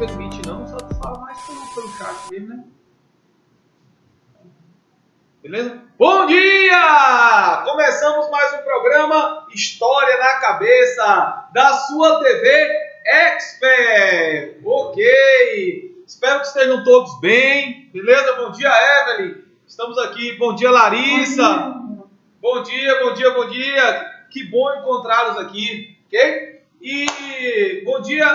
permite não, só tu fala mais pelo chat mesmo, né? Beleza? Bom dia! Começamos mais um programa História na Cabeça da sua TV Expert. Ok! Espero que estejam todos bem. Beleza? Bom dia, Evelyn. Estamos aqui. Bom dia, Larissa. Bom dia, bom dia, bom dia. Que bom encontrá-los aqui, ok? E bom dia,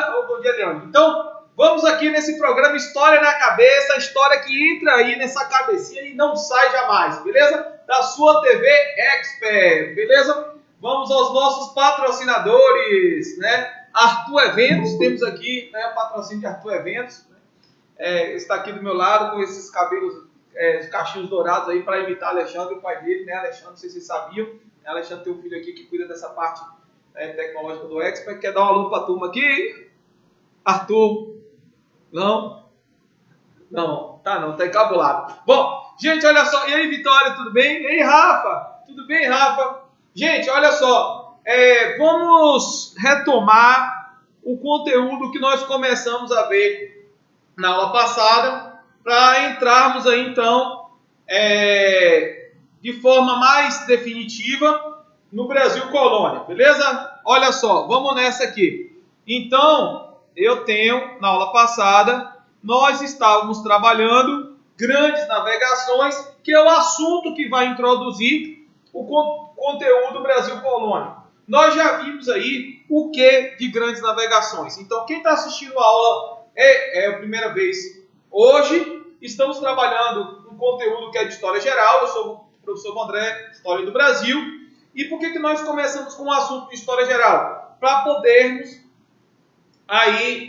Leandro. Então, vamos aqui nesse programa História na Cabeça, a história que entra aí nessa cabecinha e não sai jamais, beleza? Da sua TV Expert, beleza? Vamos aos nossos patrocinadores, né? Arthur Eventos, temos aqui, né, o patrocínio de Arthur Eventos, né? Está aqui do meu lado com esses cabelos, os cachinhos dourados aí para imitar Alexandre, o pai dele, né? Alexandre, não sei se vocês sabiam, Alexandre tem um filho aqui que cuida dessa parte tecnológica do Expert. Quer dar um alô para a turma aqui? Arthur? Não, tá encabulado. Bom, gente, olha só. E aí, Vitória, tudo bem? E aí, Rafa? Tudo bem, Rafa? Gente, olha só. Vamos retomar o conteúdo que nós começamos a ver na aula passada, para entrarmos aí, então, de forma mais definitiva no Brasil Colônia, beleza? Olha só, vamos nessa aqui. Então, na aula passada, nós estávamos trabalhando grandes navegações, que é o assunto que vai introduzir o conteúdo Brasil Colônia. Nós já vimos aí o que de grandes navegações. Então, quem está assistindo a aula é a primeira vez hoje, estamos trabalhando um conteúdo que é de História Geral. Eu sou o professor André, História do Brasil. E por que nós começamos com o assunto de História Geral? Para podermos aí,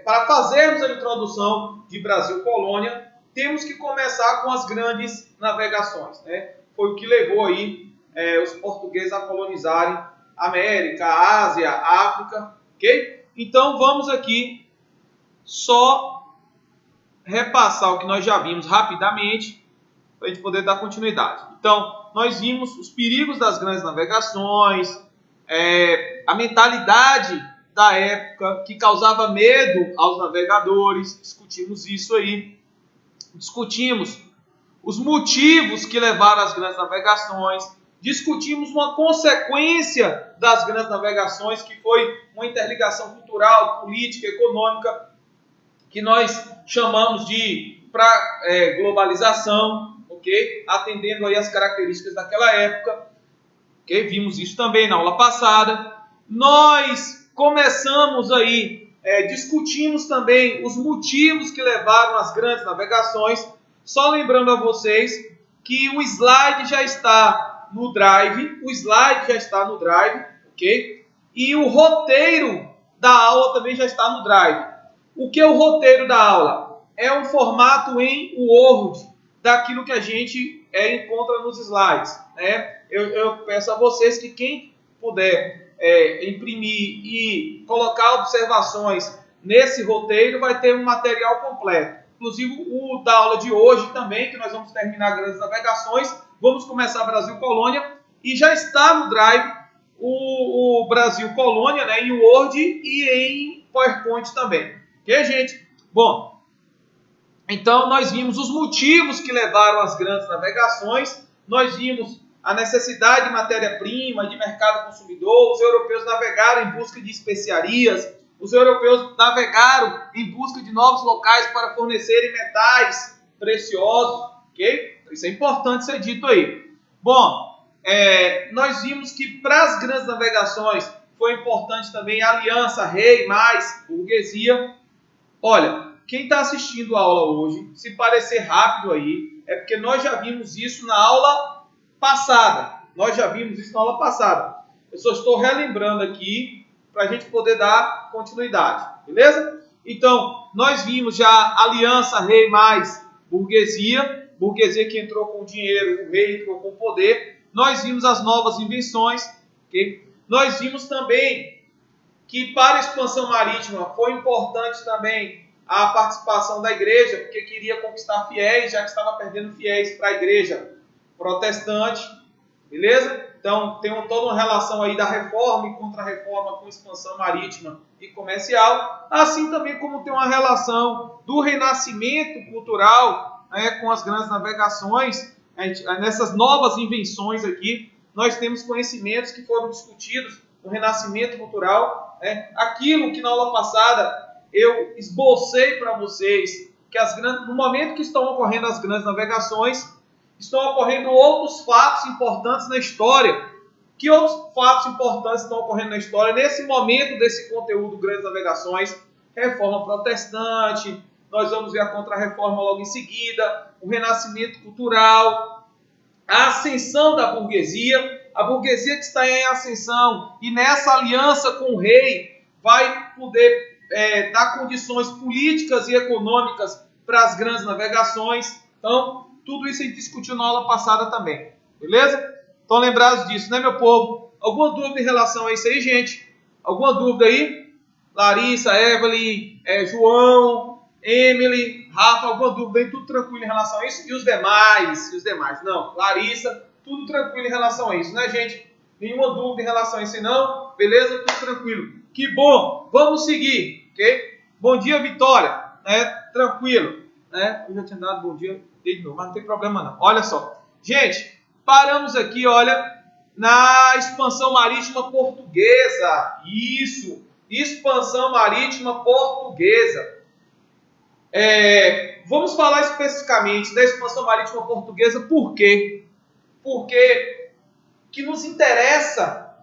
para fazermos a introdução de Brasil Colônia, temos que começar com as grandes navegações, né? Foi o que levou aí os portugueses a colonizarem América, Ásia, África, ok? Então vamos aqui só repassar o que nós já vimos rapidamente, para a gente poder dar continuidade. Então, nós vimos os perigos das grandes navegações, a mentalidade da época que causava medo aos navegadores, discutimos isso aí. Discutimos os motivos que levaram às grandes navegações, discutimos uma consequência das grandes navegações, que foi uma interligação cultural, política, econômica, que nós chamamos de globalização, ok? Atendendo aí as características daquela época, ok? Vimos isso também na aula passada. Nós começamos aí, discutimos também os motivos que levaram às grandes navegações. Só lembrando a vocês que o slide já está no Drive, ok? E o roteiro da aula também já está no Drive. O que é o roteiro da aula? É um formato em Word, daquilo que a gente encontra nos slides, né? Eu peço a vocês que quem puder imprimir e colocar observações nesse roteiro vai ter um material completo. Inclusive o da aula de hoje também, que nós vamos terminar grandes navegações, vamos começar Brasil Colônia, e já está no Drive o Brasil Colônia, né, em Word e em PowerPoint também. Ok, gente? Bom, então nós vimos os motivos que levaram às grandes navegações, nós vimos a necessidade de matéria-prima, de mercado consumidor. Os europeus navegaram em busca de especiarias, os europeus navegaram em busca de novos locais para fornecerem metais preciosos, ok? Isso é importante ser dito aí. Bom, nós vimos que para as grandes navegações foi importante também a aliança rei mais burguesia. Olha, quem está assistindo a aula hoje, se parecer rápido aí, é porque nós já vimos isso na aula passada. Eu só estou relembrando aqui para a gente poder dar continuidade, beleza? Então, nós vimos já aliança rei mais burguesia que entrou com dinheiro, o rei entrou com poder. Nós vimos as novas invenções, okay? Nós vimos também que para a expansão marítima foi importante também a participação da igreja, porque queria conquistar fiéis, já que estava perdendo fiéis para a igreja protestante, beleza? Então, tem toda uma relação aí da reforma e contra-reforma com expansão marítima e comercial, assim também como tem uma relação do renascimento cultural, né, com as grandes navegações. Nessas novas invenções aqui, nós temos conhecimentos que foram discutidos no renascimento cultural. Né? Aquilo que na aula passada eu esbocei para vocês, que no momento que estão ocorrendo as grandes navegações, estão ocorrendo outros fatos importantes na história. Que outros fatos importantes estão ocorrendo na história nesse momento desse conteúdo Grandes Navegações? Reforma protestante, nós vamos ver a contra-reforma logo em seguida, o renascimento cultural, a ascensão da burguesia, a burguesia que está em ascensão e nessa aliança com o rei vai poder dar condições políticas e econômicas para as grandes navegações. Então, tudo isso a gente discutiu na aula passada também, beleza? Estão lembrados disso, né, meu povo? Alguma dúvida em relação a isso aí, gente? Alguma dúvida aí? Larissa, Evelyn, João, Emily, Rafa, alguma dúvida aí? Tudo tranquilo em relação a isso? E os demais? Não, Larissa, tudo tranquilo em relação a isso, né, gente? Nenhuma dúvida em relação a isso, não? Beleza? Tudo tranquilo. Que bom! Vamos seguir, ok? Bom dia, Vitória. Tranquilo. Eu já tinha dado bom dia de novo, mas não tem problema não. Olha só. Gente, paramos aqui, olha, na expansão marítima portuguesa. Isso, expansão marítima portuguesa. Vamos falar especificamente da expansão marítima portuguesa, por quê? Porque que nos interessa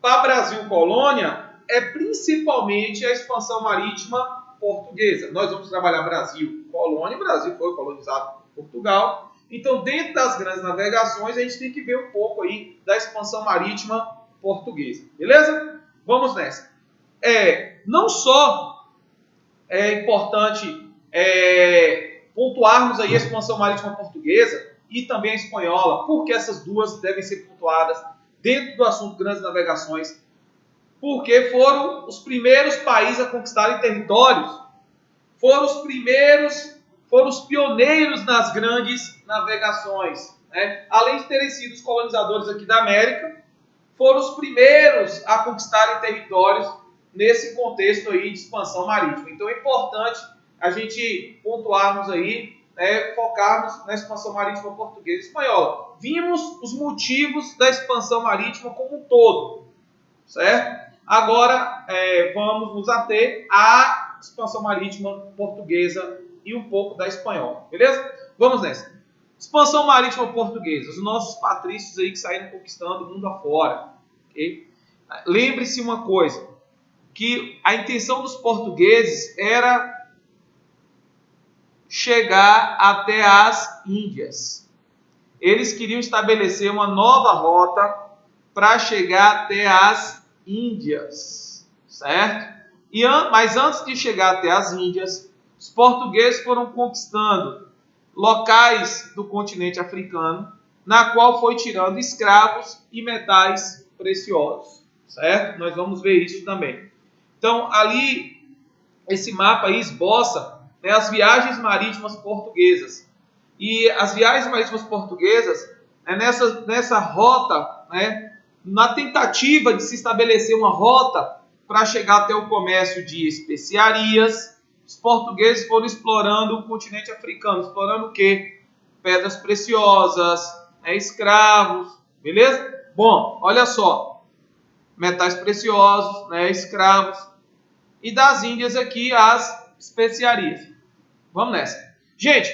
para Brasil Colônia é principalmente a expansão marítima portuguesa. Nós vamos trabalhar Brasil Colônia, o Brasil foi colonizado por Portugal. Então, dentro das grandes navegações, a gente tem que ver um pouco aí da expansão marítima portuguesa. Beleza? Vamos nessa. Não só é importante pontuarmos aí a expansão marítima portuguesa e também a espanhola, porque essas duas devem ser pontuadas dentro do assunto grandes navegações, porque foram os primeiros países a conquistarem territórios, foram os pioneiros nas grandes navegações. Né? Além de terem sido os colonizadores aqui da América, foram os primeiros a conquistarem territórios nesse contexto aí de expansão marítima. Então é importante a gente pontuarmos aí, focarmos na expansão marítima portuguesa e espanhola. Vimos os motivos da expansão marítima como um todo, certo? Agora vamos nos ater à expansão marítima portuguesa e um pouco da espanhola, beleza? Vamos nessa. Expansão marítima portuguesa, os nossos patrícios aí que saíram conquistando o mundo afora. Okay? Lembre-se uma coisa, que a intenção dos portugueses era chegar até as Índias. Eles queriam estabelecer uma nova rota para chegar até as Índias, certo? Mas antes de chegar até as Índias, os portugueses foram conquistando locais do continente africano, na qual foi tirando escravos e metais preciosos, certo? Nós vamos ver isso também. Então, ali, esse mapa aí esboça as viagens marítimas portuguesas. E as viagens marítimas portuguesas, nessa rota, na tentativa de se estabelecer uma rota para chegar até o comércio de especiarias, os portugueses foram explorando o continente africano. Explorando o quê? Pedras preciosas, escravos, beleza? Bom, olha só. Metais preciosos, escravos. E das Índias aqui, as especiarias. Vamos nessa. Gente,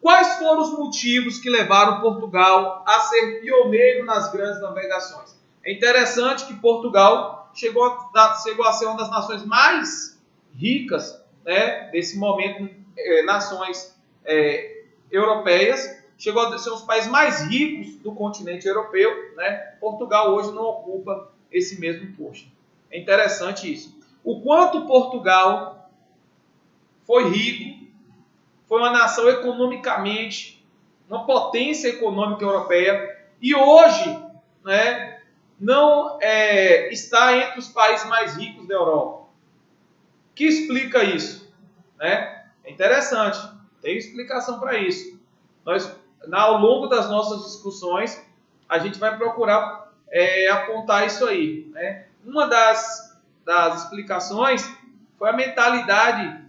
quais foram os motivos que levaram Portugal a ser pioneiro nas grandes navegações? É interessante que Portugal chegou a ser uma das nações mais ricas, desse momento, nações europeias, chegou a ser um dos países mais ricos do continente europeu. Portugal hoje não ocupa esse mesmo posto. É interessante isso. O quanto Portugal foi rico, foi uma nação economicamente, uma potência econômica europeia, e hoje não está entre os países mais ricos da Europa. O que explica isso? É interessante, tem explicação para isso. Ao longo das nossas discussões, a gente vai procurar apontar isso aí, né? Uma das explicações foi a mentalidade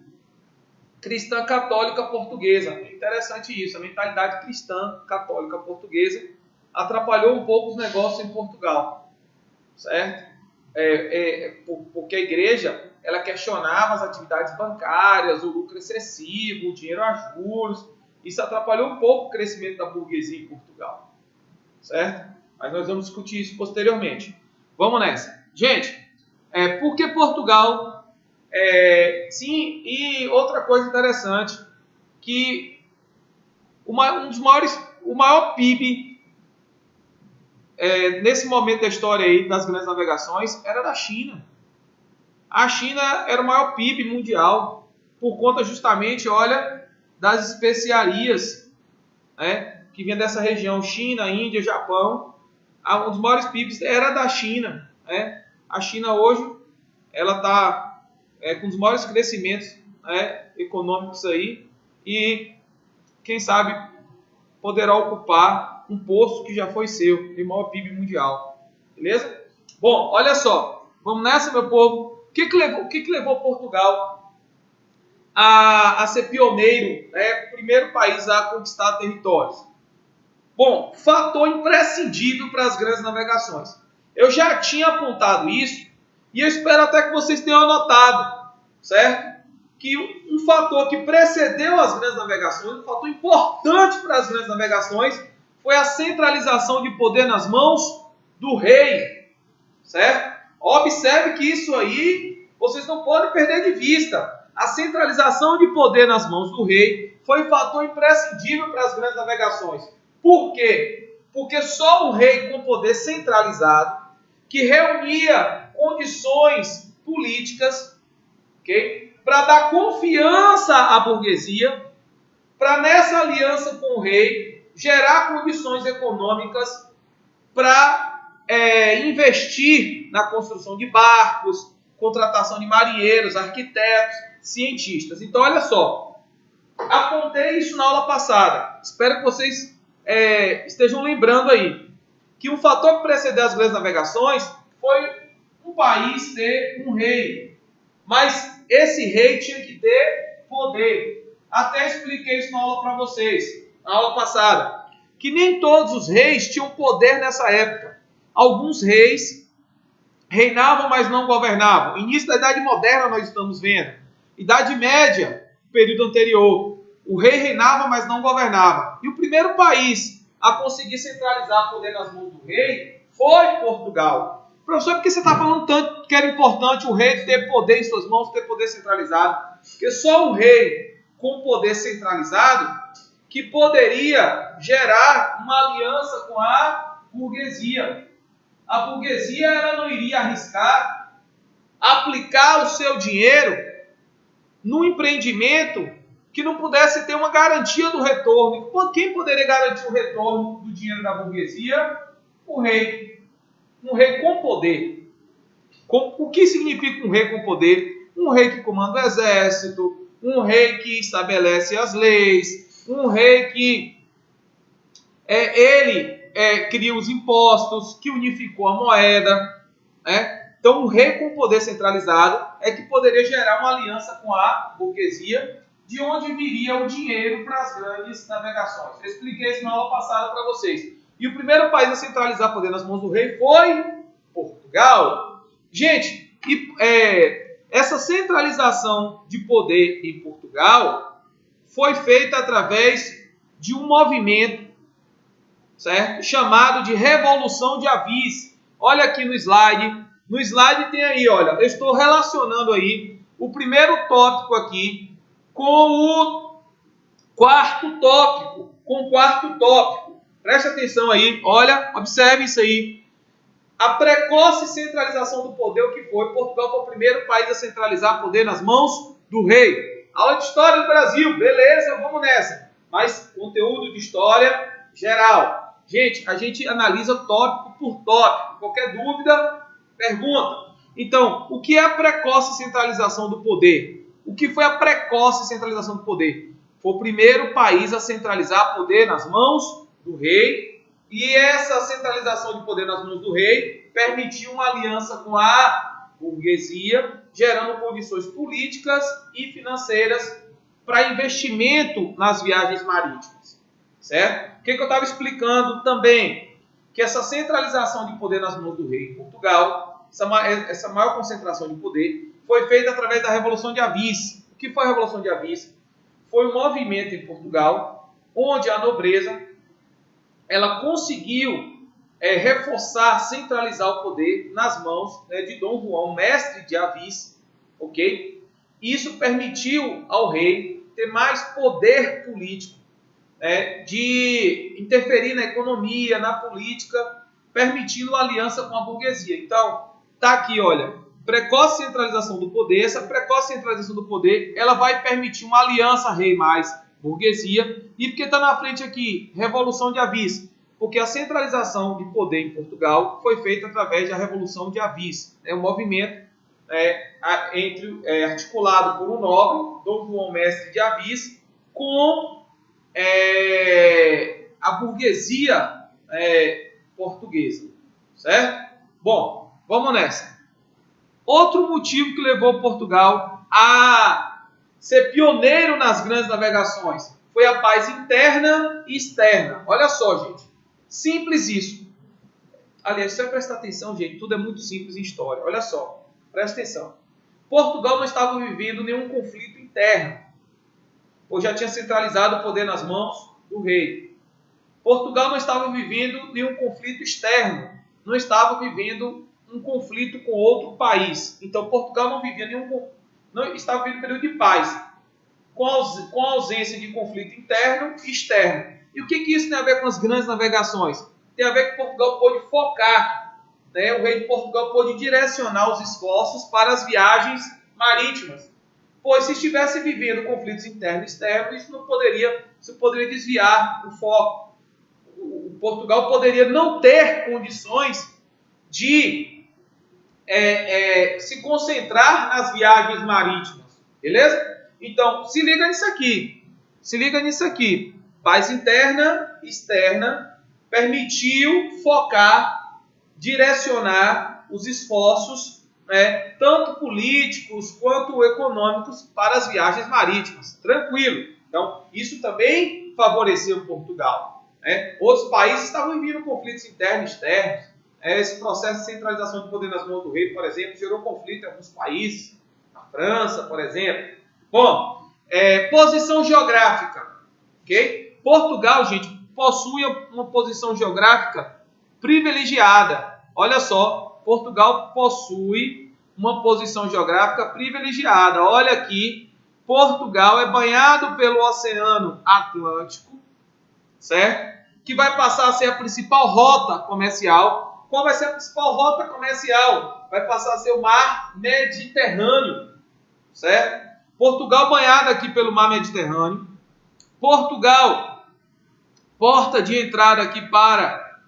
cristã católica portuguesa. É interessante isso, a mentalidade cristã católica portuguesa atrapalhou um pouco os negócios em Portugal, certo? Porque a igreja ela questionava as atividades bancárias, o lucro excessivo, o dinheiro a juros. Isso atrapalhou um pouco o crescimento da burguesia em Portugal, certo? Mas nós vamos discutir isso posteriormente. Vamos nessa. Gente, por que Portugal? Sim, e outra coisa interessante, que o maior PIB nesse momento da história aí das grandes navegações era da China. A China era o maior PIB mundial por conta justamente, olha, das especiarias, né, que vinha dessa região, China, Índia, Japão. Um dos maiores PIBs era da China, né? A China hoje ela está com os maiores crescimentos, né, econômicos aí, e quem sabe poderá ocupar um posto que já foi seu, de maior PIB mundial. Beleza? Bom, olha só, vamos nessa, meu povo. O que levou Portugal a ser pioneiro, né, o primeiro país a conquistar territórios? Bom, fator imprescindível para as grandes navegações. Eu já tinha apontado isso e eu espero até que vocês tenham anotado, certo? Que um fator que precedeu as grandes navegações, um fator importante para as grandes navegações, foi a centralização de poder nas mãos do rei, certo? Observe que isso aí vocês não podem perder de vista. A centralização de poder nas mãos do rei foi um fator imprescindível para as grandes navegações. Por quê? Porque só um rei com poder centralizado, que reunia condições políticas, okay, para dar confiança à burguesia, para nessa aliança com o rei gerar condições econômicas para investir na construção de barcos, contratação de marinheiros, arquitetos, cientistas. Então, olha só, apontei isso na aula passada. Espero que vocês estejam lembrando aí que um fator que precedeu as grandes navegações foi um país ter um rei. Mas esse rei tinha que ter poder. Até expliquei isso na aula para vocês, na aula passada, que nem todos os reis tinham poder nessa época. Alguns reis reinavam, mas não governavam. Início da Idade Moderna nós estamos vendo. Idade Média, período anterior. O rei reinava, mas não governava. E o primeiro país a conseguir centralizar poder nas mãos do rei foi Portugal. Professor, por que você está falando tanto que era importante o rei ter poder em suas mãos, ter poder centralizado? Porque só um rei com poder centralizado que poderia gerar uma aliança com a burguesia. A burguesia ela não iria arriscar aplicar o seu dinheiro num empreendimento que não pudesse ter uma garantia do retorno. Quem poderia garantir o retorno do dinheiro da burguesia? O rei. Um rei com poder. O que significa um rei com poder? Um rei que comanda o exército, um rei que estabelece as leis, um rei que cria os impostos, que unificou a moeda, né? Então, um rei com poder centralizado é que poderia gerar uma aliança com a burguesia, de onde viria o dinheiro para as grandes navegações. Eu expliquei isso na aula passada para vocês. E o primeiro país a centralizar poder nas mãos do rei foi Portugal. Gente, essa centralização de poder em Portugal foi feita através de um movimento, certo? Chamado de Revolução de Avis. Olha aqui no slide. No slide tem aí, olha, eu estou relacionando aí o primeiro tópico aqui com o quarto tópico. Preste atenção aí, olha, observe isso aí. A precoce centralização do poder, o que foi? Portugal foi o primeiro país a centralizar poder nas mãos do rei. Aula de História do Brasil, beleza, vamos nessa. Mas conteúdo de História geral. Gente, a gente analisa tópico por tópico. Qualquer dúvida, pergunta. Então, o que é a precoce centralização do poder? O que foi a precoce centralização do poder? Foi o primeiro país a centralizar poder nas mãos do rei E essa centralização de poder nas mãos do rei permitiu uma aliança com a burguesia, gerando condições políticas e financeiras para investimento nas viagens marítimas. Certo? O que eu estava explicando também? Que essa centralização de poder nas mãos do rei em Portugal, essa maior concentração de poder, foi feita através da Revolução de Avis. O que foi a Revolução de Avis? Foi um movimento em Portugal onde a nobreza ela conseguiu reforçar, centralizar o poder nas mãos de Dom João, mestre de Avis, ok? Isso permitiu ao rei ter mais poder político, de interferir na economia, na política, permitindo a aliança com a burguesia. Então, tá aqui, olha, precoce centralização do poder. Essa precoce centralização do poder, ela vai permitir uma aliança rei mais burguesia. E porque está na frente aqui, Revolução de Avis? Porque a centralização de poder em Portugal foi feita através da Revolução de Avis. É um movimento articulado por um nobre, Dom João Mestre de Avis, com a burguesia portuguesa, certo? Bom, vamos nessa. Outro motivo que levou Portugal a ser pioneiro nas grandes navegações foi a paz interna e externa. Olha só, gente, simples isso. Aliás, se você prestar atenção, gente, tudo é muito simples em história. Olha só, presta atenção. Portugal não estava vivendo nenhum conflito interno, ou já tinha centralizado o poder nas mãos do rei. Portugal não estava vivendo nenhum conflito externo, não estava vivendo um conflito com outro país. Então, Portugal não estava vivendo um período de paz, com a ausência de conflito interno e externo. E o que isso tem a ver com as grandes navegações? Tem a ver que Portugal pôde focar, o rei de Portugal pôde direcionar os esforços para as viagens marítimas. Pois se estivesse vivendo conflitos internos e externos, isso poderia desviar o foco. O Portugal poderia não ter condições de se concentrar nas viagens marítimas. Beleza? Então, se liga nisso aqui. Se liga nisso aqui. Paz interna e externa permitiu focar, direcionar os esforços tanto políticos quanto econômicos para as viagens marítimas. Tranquilo. Então, isso também favoreceu Portugal. Outros países estavam vivendo conflitos internos e externos. Esse processo de centralização de poder nas mãos do rei, por exemplo, gerou conflito em alguns países. Na França, por exemplo. Bom, posição geográfica. Okay? Portugal, gente, possui uma posição geográfica privilegiada. Olha só, Portugal possui uma posição geográfica privilegiada. Olha aqui, Portugal é banhado pelo Oceano Atlântico, certo? Que vai passar a ser a principal rota comercial. Qual vai ser a principal rota comercial? Vai passar a ser o Mar Mediterrâneo, certo? Portugal banhado aqui pelo Mar Mediterrâneo. Portugal, porta de entrada aqui para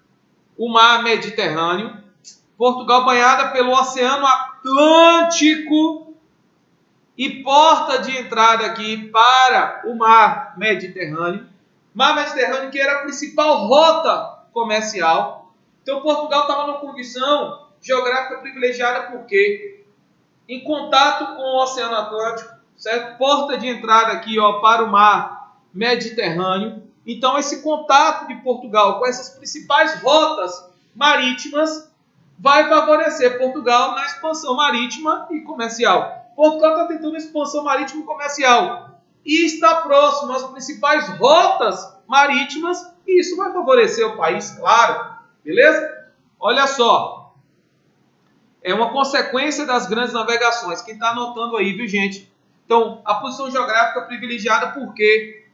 o Mar Mediterrâneo. Portugal banhada pelo Oceano Atlântico e porta de entrada aqui para o Mar Mediterrâneo. Mar Mediterrâneo que era a principal rota comercial. Então Portugal estava numa condição geográfica privilegiada porque em contato com o Oceano Atlântico, certo? Porta de entrada aqui para o Mar Mediterrâneo. Então esse contato de Portugal com essas principais rotas marítimas vai favorecer Portugal na expansão marítima e comercial. Portugal está tentando expansão marítima e comercial e está próximo às principais rotas marítimas e isso vai favorecer o país, claro. Beleza? Olha só. É uma consequência das grandes navegações. Quem está anotando aí, viu, gente? Então, a posição geográfica é privilegiada por quê?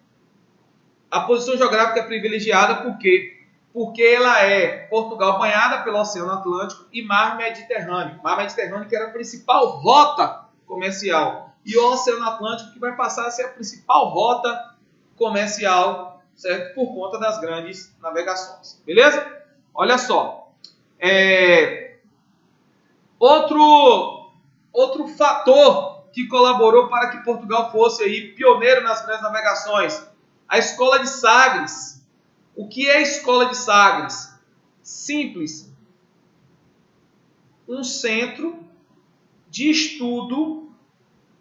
A posição geográfica é privilegiada por quê? Porque ela é Portugal banhada pelo Oceano Atlântico e Mar Mediterrâneo. Mar Mediterrâneo que era a principal rota comercial. E o Oceano Atlântico que vai passar a ser a principal rota comercial, certo? Por conta das grandes navegações. Beleza? Olha só. Outro fator que colaborou para que Portugal fosse aí pioneiro nas grandes navegações. A Escola de Sagres. O que é a Escola de Sagres? Simples. Um centro de estudo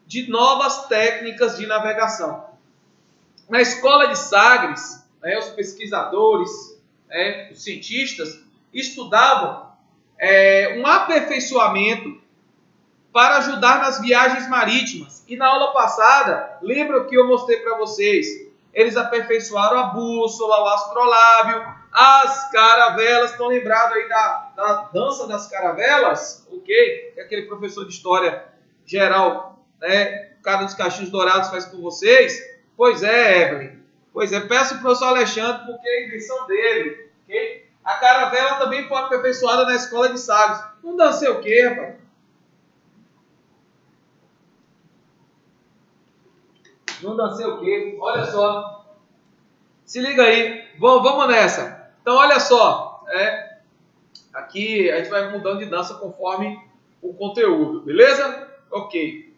de novas técnicas de navegação. Na Escola de Sagres, os pesquisadores, os cientistas, estudavam um aperfeiçoamento para ajudar nas viagens marítimas. E na aula passada, lembra que eu mostrei para vocês? Eles aperfeiçoaram a bússola, o astrolábio, as caravelas. Estão lembrados aí da dança das caravelas? Ok? Que aquele professor de história geral, o cara dos cachinhos dourados faz com vocês. Pois é, Evelyn. Pois é, peço ao professor Alexandre porque é a invenção dele. Ok? A caravela também foi aperfeiçoada na Escola de Sagres. Não dancei o quê, rapaz? Não dancei o quê? Olha só. Se liga aí. Vamos nessa. Então, olha só. Aqui a gente vai mudando de dança conforme o conteúdo. Beleza? Ok.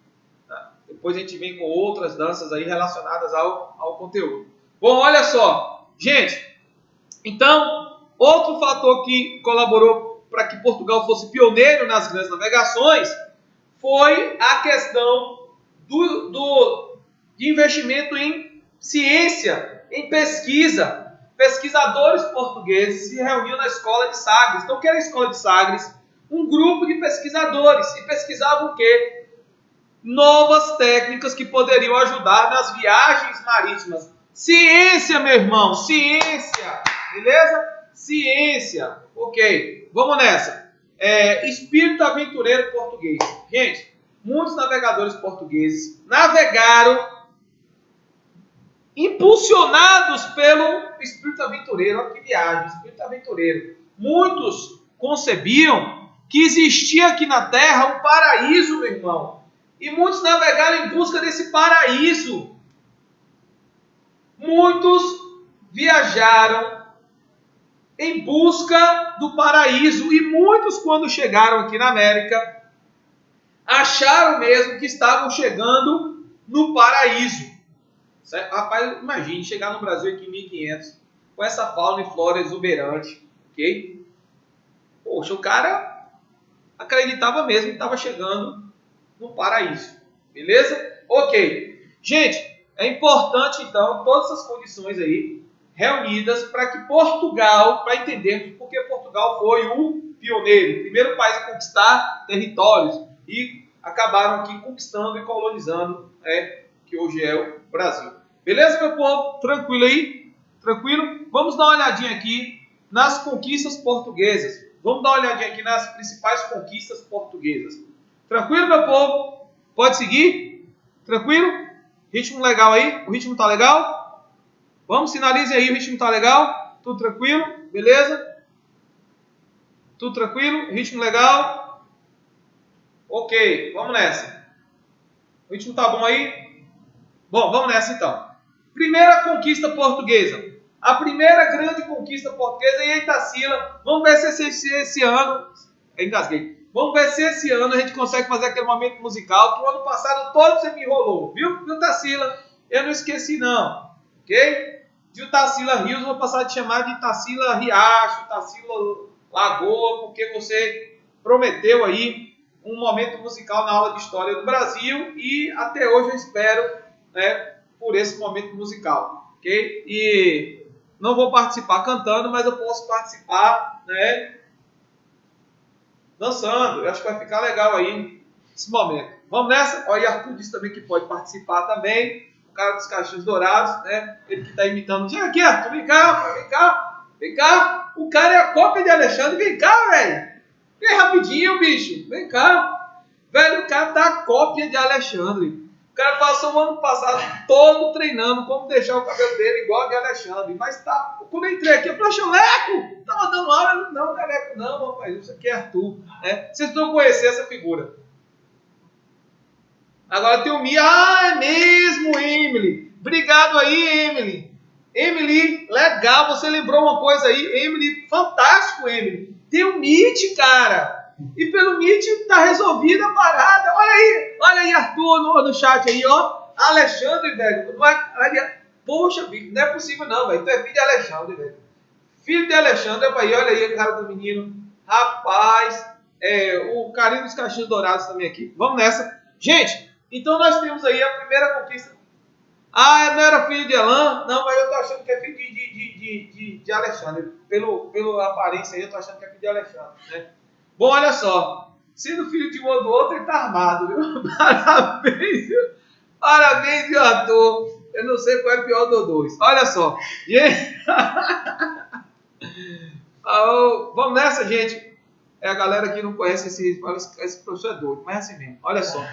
Depois a gente vem com outras danças aí relacionadas ao conteúdo. Bom, olha só. Gente, então, outro fator que colaborou para que Portugal fosse pioneiro nas grandes navegações foi a questão de investimento em ciência, em pesquisa. Pesquisadores portugueses se reuniam na Escola de Sagres. Então, o que era a Escola de Sagres? Um grupo de pesquisadores. E pesquisavam o quê? Novas técnicas que poderiam ajudar nas viagens marítimas. Ciência, meu irmão, ciência, beleza? Ciência, ok, vamos nessa. Espírito aventureiro português. Gente, muitos navegadores portugueses navegaram impulsionados pelo espírito aventureiro. Olha que viagem, espírito aventureiro. Muitos concebiam que existia aqui na Terra um paraíso, meu irmão. E muitos navegaram em busca desse paraíso. Muitos viajaram em busca do paraíso. E muitos, quando chegaram aqui na América, acharam mesmo que estavam chegando no paraíso. Certo? Rapaz, imagine chegar no Brasil aqui em 1500, com essa fauna e flora exuberante. Ok? Poxa, o cara acreditava mesmo que estava chegando no paraíso. Beleza? Ok. Gente, é importante, então, todas essas condições aí reunidas para que Portugal, para entendermos porque Portugal foi o pioneiro, o primeiro país a conquistar territórios e acabaram aqui conquistando e colonizando, que hoje é o Brasil. Beleza, meu povo? Tranquilo aí? Tranquilo? Vamos dar uma olhadinha aqui nas conquistas portuguesas. Vamos dar uma olhadinha aqui nas principais conquistas portuguesas. Tranquilo, meu povo? Pode seguir? Tranquilo? Ritmo legal aí? O ritmo tá legal? Vamos, sinalizem aí, o ritmo tá legal? Tudo tranquilo? Beleza? Tudo tranquilo? Ritmo legal? Ok, vamos nessa. O ritmo tá bom aí? Bom, vamos nessa então. Primeira conquista portuguesa. A primeira grande conquista portuguesa é Itacila. Vamos ver se esse ano... Engasguei. Vamos ver se esse ano a gente consegue fazer aquele momento musical que o ano passado todo você me enrolou. Viu, Tarsila? Eu não esqueci não. Ok? De Tarsila Rios, eu vou passar a te chamar de Tarsila Riacho, Tarsila Lagoa, porque você prometeu aí um momento musical na aula de História do Brasil e até hoje eu espero, por esse momento musical. Ok? E não vou participar cantando, mas eu posso participar, dançando. Eu acho que vai ficar legal aí esse momento. Vamos nessa? Ó, e Arthur disse também que pode participar também. O cara dos cachinhos dourados, Ele que está imitando. Chega aqui, Arthur, vem cá, vem cá, vem cá. O cara é a cópia de Alexandre. Vem cá, velho. Vem rapidinho, bicho. Vem cá. Velho, o cara tá a cópia de Alexandre. O cara passou o ano passado todo treinando como deixar o cabelo dele igual de Alexandre. Mas tá. Quando eu entrei aqui, eu falei, Leco, tava dando aula. Não, não é Leco, não, rapaz. Isso aqui é Arthur. Vocês não conhecem essa figura. Agora tem o Mi. Ah, é mesmo, Emily. Obrigado aí, Emily. Emily, legal. Você lembrou uma coisa aí. Emily, fantástico, Emily. Tem o Meet, cara. E pelo Meet tá resolvida a parada. Olha aí, Arthur, no chat aí, ó. Alexandre, velho. Poxa, não é possível não, velho. Tu é filho de Alexandre, velho. Filho de Alexandre, olha aí a cara do menino. Rapaz, o carinho dos cachinhos dourados também aqui. Vamos nessa. Gente, então nós temos aí a primeira conquista. Ah, não era filho de Elan? Não, mas eu tô achando que é filho de Alexandre. Pela aparência aí, eu tô achando que é filho de Alexandre, né? Bom, olha só. Sendo filho de um ou do outro, ele tá armado, viu? Parabéns, viu? Parabéns, viu, ator? Eu não sei qual é pior dos dois. Olha só. Gente... Vamos nessa, gente. A galera que não conhece esse professor é doido, mas é assim mesmo. Olha só.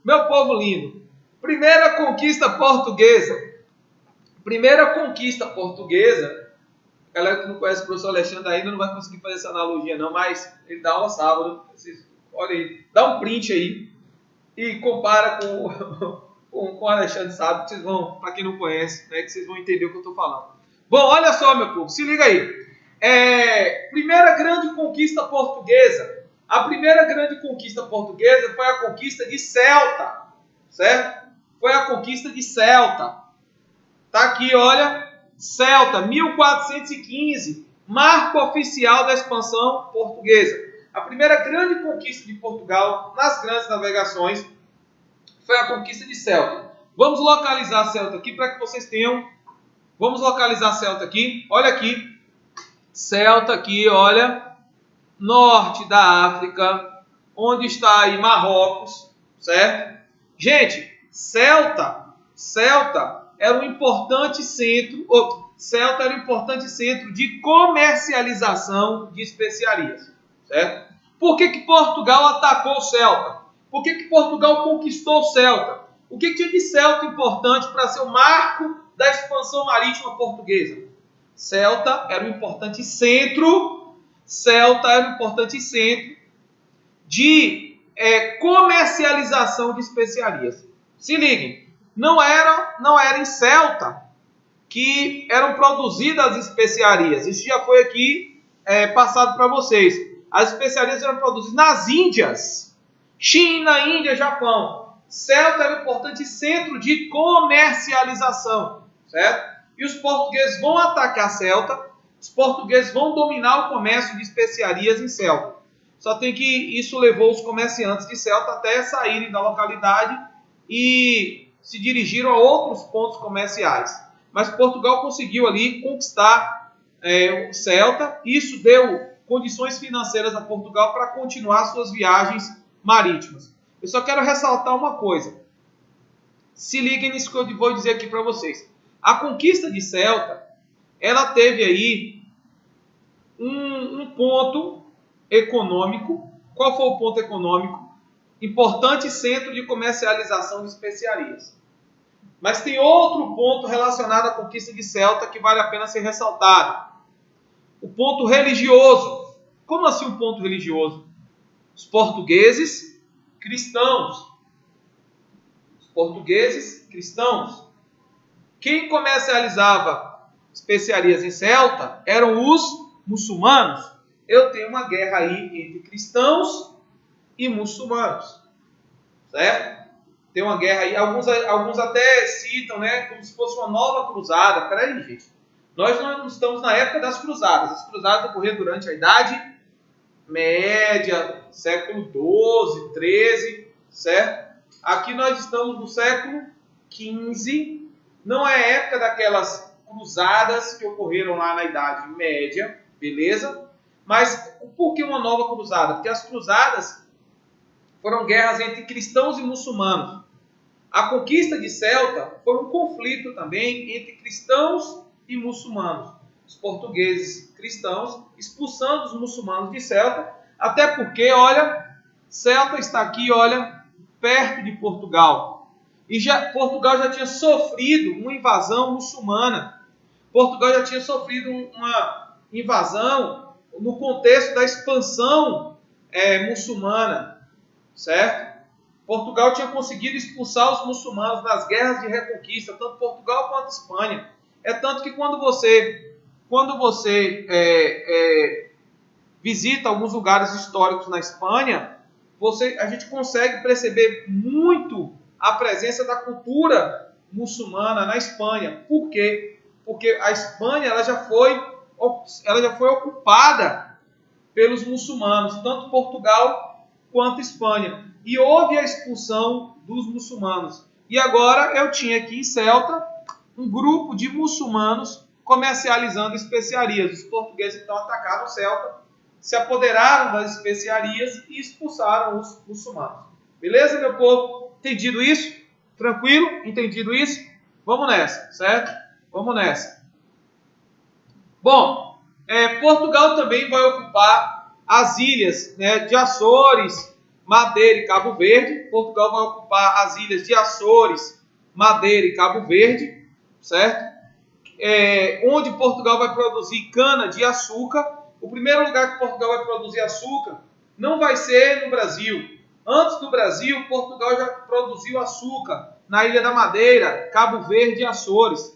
Meu povo lindo. Primeira conquista portuguesa. Primeira conquista portuguesa. A galera que não conhece o professor Alexandre ainda não vai conseguir fazer essa analogia, não, mas ele dá aula sábado. Vocês, olha aí, dá um print aí e compara com o Alexandre sábado, que vocês vão, para quem não conhece, né, que vocês vão entender o que eu estou falando. Bom, olha só, meu povo, se liga aí. Primeira grande conquista portuguesa. A primeira grande conquista portuguesa foi a conquista de Celta, certo? Foi a conquista de Celta. Tá aqui, olha, Celta, 1415, marco oficial da expansão portuguesa. A primeira grande conquista de Portugal nas grandes navegações foi a conquista de Celta. Vamos localizar Celta aqui para que vocês tenham. Vamos localizar Celta aqui. Olha aqui. Celta aqui, olha. Norte da África. Onde está aí Marrocos, certo? Gente, Celta era um importante centro. Celta era um importante centro de comercialização de especiarias, certo? Por que Portugal atacou Celta? Por que Portugal conquistou Celta? O que tinha de Celta importante para ser o marco da expansão marítima portuguesa? Celta era um importante centro. Celta era um importante centro de comercialização de especiarias. Se liguem, não era em Celta que eram produzidas as especiarias. Isso já foi aqui passado para vocês. As especiarias eram produzidas nas Índias. China, Índia, Japão. Celta era um importante centro de comercialização, certo? E os portugueses vão atacar Celta. Os portugueses vão dominar o comércio de especiarias em Celta. Só tem que isso levou os comerciantes de Celta até saírem da localidade e se dirigiram a outros pontos comerciais. Mas Portugal conseguiu ali conquistar o Celta. Isso deu condições financeiras a Portugal para continuar suas viagens marítimas. Eu só quero ressaltar uma coisa. Se liguem nisso que eu vou dizer aqui para vocês. A conquista de Celta, ela teve aí um ponto econômico. Qual foi o ponto econômico? Importante centro de comercialização de especiarias. Mas tem outro ponto relacionado à conquista de Celta que vale a pena ser ressaltado. O ponto religioso. Como assim um ponto religioso? Os portugueses cristãos. Os portugueses cristãos. Quem comercializava especiarias em Celta eram os muçulmanos. Eu tenho uma guerra aí entre cristãos e muçulmanos. Certo? Tem uma guerra aí, alguns até citam, né, como se fosse uma nova cruzada. Peraí, gente. Nós não estamos na época das cruzadas. As cruzadas ocorreram durante a Idade Média, século XII, XIII, certo? Aqui nós estamos no século XV. Não é época daquelas cruzadas que ocorreram lá na Idade Média, beleza? Mas por que uma nova cruzada? Porque as cruzadas foram guerras entre cristãos e muçulmanos. A conquista de Celta foi um conflito também entre cristãos e muçulmanos. Os portugueses cristãos expulsando os muçulmanos de Celta, até porque, olha, Celta está aqui, olha, perto de Portugal. E Portugal já tinha sofrido uma invasão muçulmana. Portugal já tinha sofrido uma invasão no contexto da expansão muçulmana, certo? Portugal tinha conseguido expulsar os muçulmanos nas guerras de reconquista, tanto Portugal quanto Espanha. É tanto que quando você visita alguns lugares históricos na Espanha, a gente consegue perceber muito a presença da cultura muçulmana na Espanha. Por quê? porque a Espanha ela já foi ocupada pelos muçulmanos, tanto Portugal quanto Espanha. E houve a expulsão dos muçulmanos. E agora eu tinha aqui em Ceuta um grupo de muçulmanos comercializando especiarias. Os portugueses então atacaram Ceuta, se apoderaram das especiarias e expulsaram os muçulmanos. Beleza, meu povo? Entendido isso? Tranquilo? Entendido isso? Vamos nessa, certo? Vamos nessa. Bom, Portugal também vai ocupar as ilhas, né, de Açores, Madeira e Cabo Verde. Portugal vai ocupar as ilhas de Açores, Madeira e Cabo Verde, certo? Onde Portugal vai produzir cana-de-açúcar. O primeiro lugar que Portugal vai produzir açúcar não vai ser no Brasil. Antes do Brasil, Portugal já produziu açúcar na Ilha da Madeira, Cabo Verde e Açores.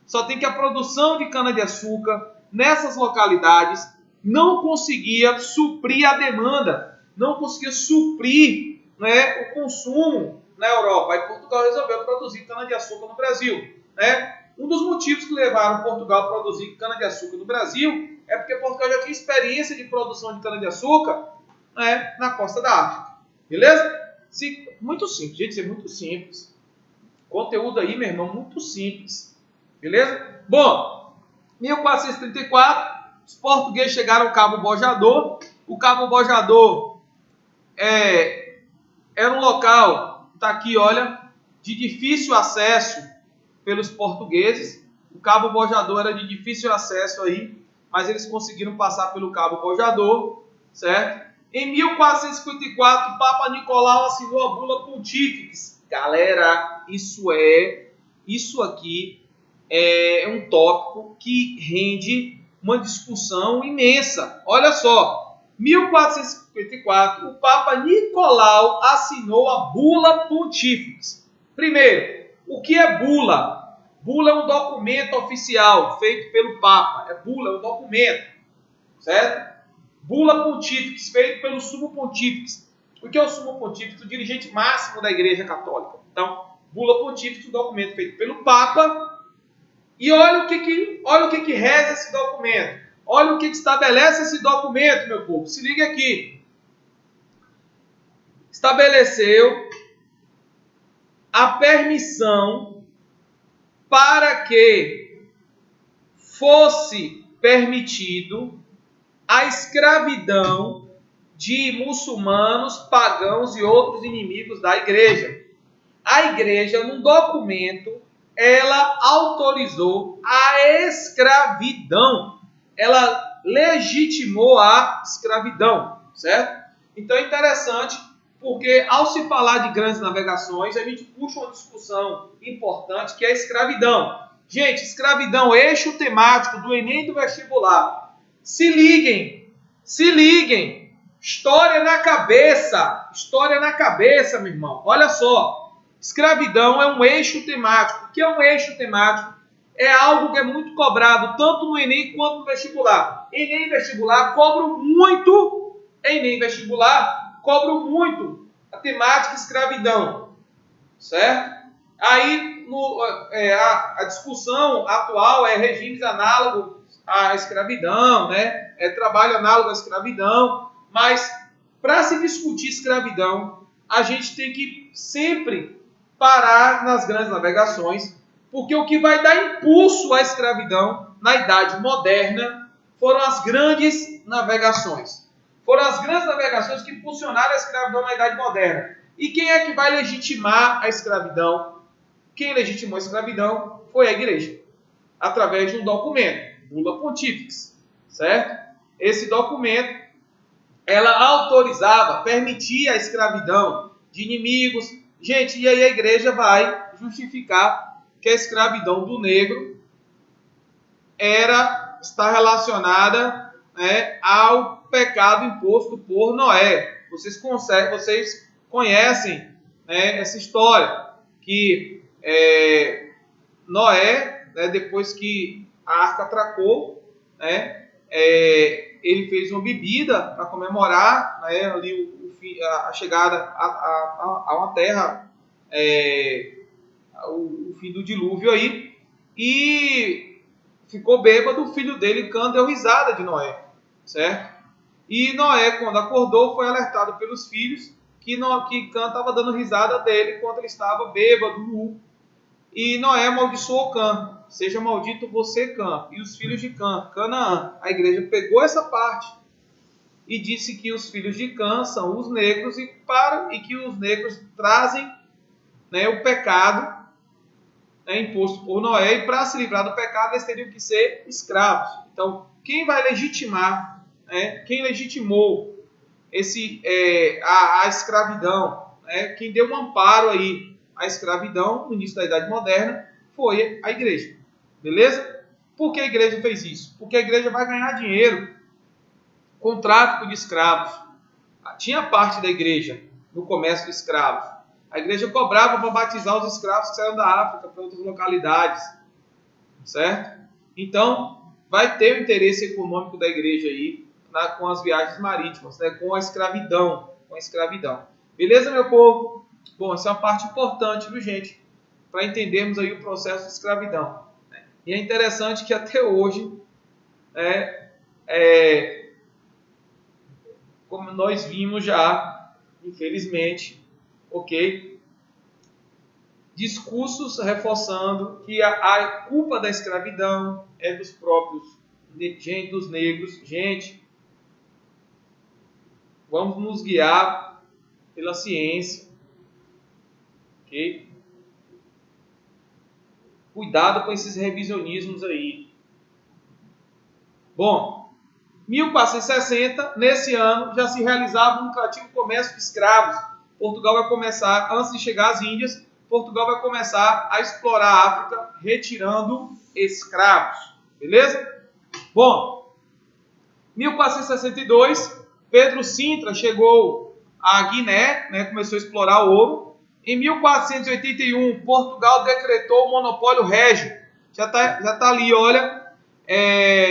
Só tem que a produção de cana-de-açúcar nessas localidades não conseguia suprir a demanda, não conseguia suprir, né, o consumo na Europa. Aí Portugal resolveu produzir cana-de-açúcar no Brasil, né? Um dos motivos que levaram Portugal a produzir cana-de-açúcar no Brasil é porque Portugal já tinha experiência de produção de cana-de-açúcar, né, na costa da África. Beleza? Muito simples, gente, isso é muito simples. Conteúdo aí, meu irmão, muito simples. Beleza? Bom, 1434, os portugueses chegaram ao Cabo Bojador. O Cabo Bojador era um local, está aqui, olha, de difícil acesso pelos portugueses. O Cabo Bojador era de difícil acesso aí, mas eles conseguiram passar pelo Cabo Bojador, certo? Em 1454, o Papa Nicolau assinou a Bula Pontifex. Galera, isso aqui é um tópico que rende uma discussão imensa. Olha só, 1454, o Papa Nicolau assinou a Bula Pontifex. Primeiro, o que é bula? Bula é um documento oficial feito pelo Papa. Bula é um documento, certo? Bula Pontifex, feito pelo Sumo Pontífice. O que é o Sumo Pontífice? O dirigente máximo da Igreja Católica. Então, Bula Pontifex, um documento feito pelo Papa. E olha o que reza esse documento. Olha o que estabelece esse documento, meu povo. Se liga aqui. Estabeleceu a permissão para que fosse permitido a escravidão de muçulmanos, pagãos e outros inimigos da igreja. A igreja, num documento, ela autorizou a escravidão. Ela legitimou a escravidão, certo? Então é interessante, porque ao se falar de grandes navegações, a gente puxa uma discussão importante, que é a escravidão. Gente, escravidão, eixo temático do Enem e do vestibular. Se liguem, história na cabeça, meu irmão. Olha só, escravidão é um eixo temático. O que é um eixo temático? É algo que é muito cobrado, tanto no Enem quanto no vestibular. Enem e vestibular cobram muito, a temática escravidão, certo? Aí a discussão atual é regimes análogos à escravidão, né? Trabalho análogo à escravidão, mas para se discutir escravidão, a gente tem que sempre parar nas grandes navegações, porque o que vai dar impulso à escravidão na Idade Moderna foram as grandes navegações. Foram as grandes navegações que impulsionaram a escravidão na Idade Moderna. E quem é que vai legitimar a escravidão? Quem legitimou a escravidão foi a igreja, através de um documento, Bula Pontifex, certo? Esse documento, ela autorizava, permitia a escravidão de inimigos. Gente, e aí a igreja vai justificar que a escravidão do negro está relacionada, né, ao pecado imposto por Noé. Vocês conhecem, né, essa história, que Noé, né, depois que a arca atracou, né, ele fez uma bebida para comemorar, né, ali a chegada a uma terra, o fim do dilúvio aí, e ficou bêbado, o filho dele, Cã, deu risada de Noé, certo? E Noé, quando acordou, foi alertado pelos filhos que Cã estava dando risada dele enquanto ele estava bêbado, nu. E Noé amaldiçoou Cã. Seja maldito você, Cã, e os filhos de Cã, Canaã. A igreja pegou essa parte e disse que os filhos de Cã são os negros e que os negros trazem, né, o pecado, né, imposto por Noé, e para se livrar do pecado eles teriam que ser escravos. Então, quem vai legitimar, né, quem legitimou a escravidão, né, quem deu um amparo aí à escravidão no início da Idade Moderna foi a igreja. Beleza? Por que a igreja fez isso? Porque a igreja vai ganhar dinheiro com tráfico de escravos. Tinha parte da igreja no comércio de escravos. A igreja cobrava para batizar os escravos que saíram da África para outras localidades. Certo? Então, vai ter o interesse econômico da igreja aí com as viagens marítimas, né? Com a escravidão. Beleza, meu povo? Bom, essa é uma parte importante, viu, gente? Para entendermos aí o processo de escravidão. E é interessante que até hoje, como nós vimos já, infelizmente, ok? Discursos reforçando que a culpa da escravidão é dos próprios, dos negros. Gente, vamos nos guiar pela ciência, ok? Cuidado com esses revisionismos aí. Bom, 1460, nesse ano, já se realizava um lucrativo comércio de escravos. Portugal vai começar, antes de chegar às Índias, Portugal vai começar a explorar a África, retirando escravos. Beleza? Bom, 1462, Pedro Sintra chegou à Guiné, né, começou a explorar o ouro. Em 1481, Portugal decretou o monopólio régio. Já tá ali, olha,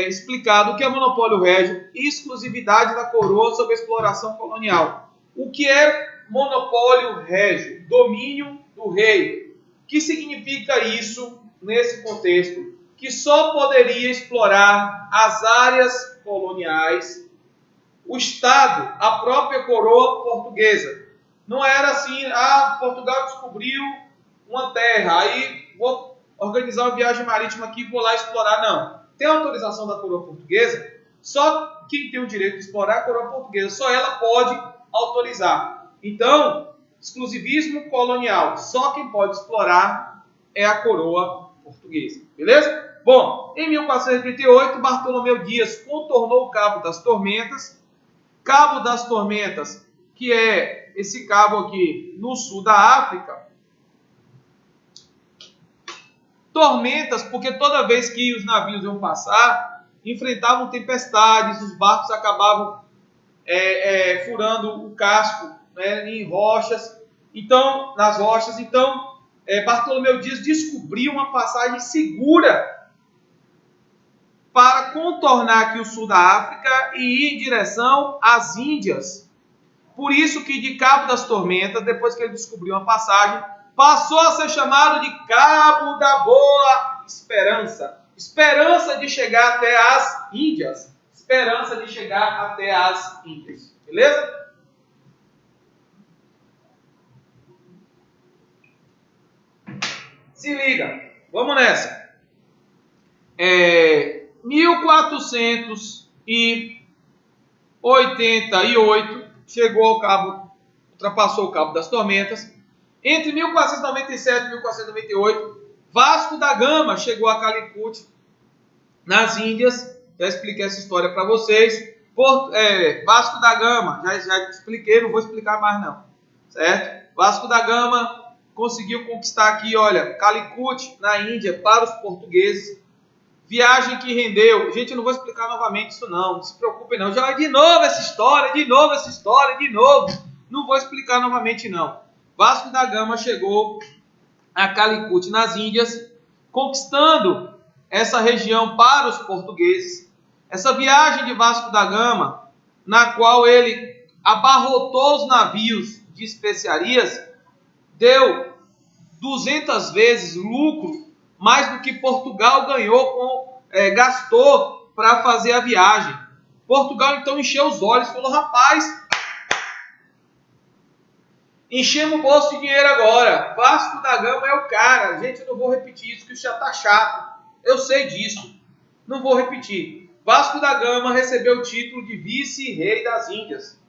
explicado o que é monopólio régio, exclusividade da coroa sobre a exploração colonial. O que é monopólio régio? Domínio do rei. O que significa isso nesse contexto? Que só poderia explorar as áreas coloniais o Estado, a própria coroa portuguesa. Não era assim, Portugal descobriu uma terra, aí vou organizar uma viagem marítima aqui e vou lá explorar. Não. Tem a autorização da coroa portuguesa, só quem tem o direito de explorar é a coroa portuguesa, só ela pode autorizar. Então, exclusivismo colonial, só quem pode explorar é a coroa portuguesa. Beleza? Bom, em 1488, Bartolomeu Dias contornou o Cabo das Tormentas. Cabo das Tormentas, que é esse cabo aqui no sul da África. Tormentas, porque toda vez que os navios iam passar, enfrentavam tempestades, os barcos acabavam furando o casco, né, em rochas. Então, nas rochas, Bartolomeu Dias descobriu uma passagem segura para contornar aqui o sul da África e ir em direção às Índias. Por isso que de Cabo das Tormentas, depois que ele descobriu uma passagem, passou a ser chamado de Cabo da Boa Esperança. Esperança de chegar até as Índias. Esperança de chegar até as Índias. Beleza? Se liga. Vamos nessa. 1488 chegou ao cabo, ultrapassou o Cabo das Tormentas. Entre 1497 e 1498, Vasco da Gama chegou a Calicut, nas Índias. Já expliquei essa história para vocês. Vasco da Gama, já expliquei, não vou explicar mais não, certo? Vasco da Gama conseguiu conquistar aqui, olha, Calicut, na Índia, para os portugueses. Viagem que rendeu. Gente, eu não vou explicar novamente isso não se preocupem não. Já de novo essa história, de novo. Não vou explicar novamente não. Vasco da Gama chegou a Calicut, nas Índias, conquistando essa região para os portugueses. Essa viagem de Vasco da Gama, na qual ele abarrotou os navios de especiarias, deu 200 vezes lucro, mais do que Portugal ganhou com gastou para fazer a viagem. Portugal então encheu os olhos e falou: rapaz, enchemos o bolso de dinheiro agora. Vasco da Gama é o cara. Gente, eu não vou repetir isso, que isso já está chato. Eu sei disso. Não vou repetir. Vasco da Gama recebeu o título de vice-rei das Índias.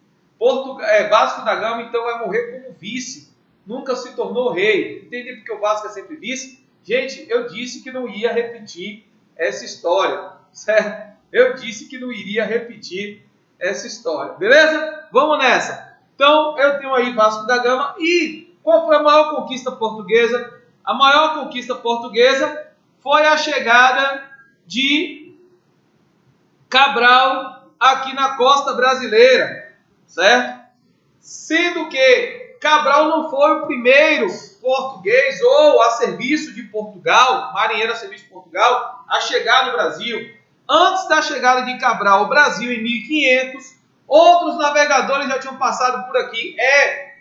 Vasco da Gama então vai morrer como vice. Nunca se tornou rei. Entende porque o Vasco é sempre vice? Gente, eu disse que não ia repetir essa história. Certo? Eu disse que não iria repetir essa história. Beleza? Vamos nessa. Então, eu tenho aí Vasco da Gama. E qual foi a maior conquista portuguesa? A maior conquista portuguesa foi a chegada de Cabral aqui na costa brasileira, certo? Sendo que Cabral não foi o primeiro português ou a serviço de Portugal, marinheiro a serviço de Portugal, a chegar no Brasil. Antes da chegada de Cabral ao Brasil em 1500, outros navegadores já tinham passado por aqui.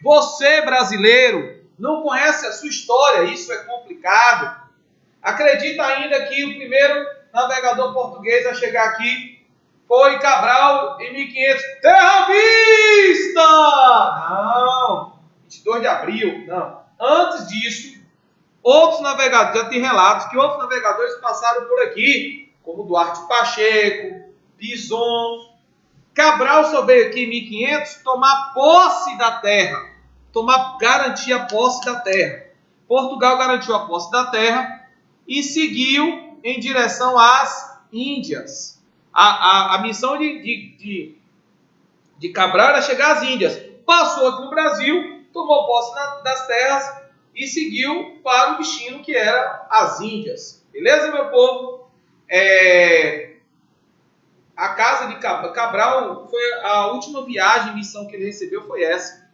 Você brasileiro não conhece a sua história, isso é complicado. Acredita ainda que o primeiro navegador português a chegar aqui foi Cabral em 1500. Terra Vista! Não. 22 de abril, não. Antes disso, outros navegadores, já tem relatos que outros navegadores passaram por aqui, como Duarte Pacheco, Pison. Cabral só veio aqui em 1500 tomar posse da terra, garantir a posse da terra. Portugal garantiu a posse da terra e seguiu em direção às Índias. A missão de Cabral era chegar às Índias. Passou aqui no Brasil, tomou posse das terras e seguiu para o destino que era as Índias. Beleza, meu povo? A casa de Cabral foi a última viagem, missão que ele recebeu foi essa.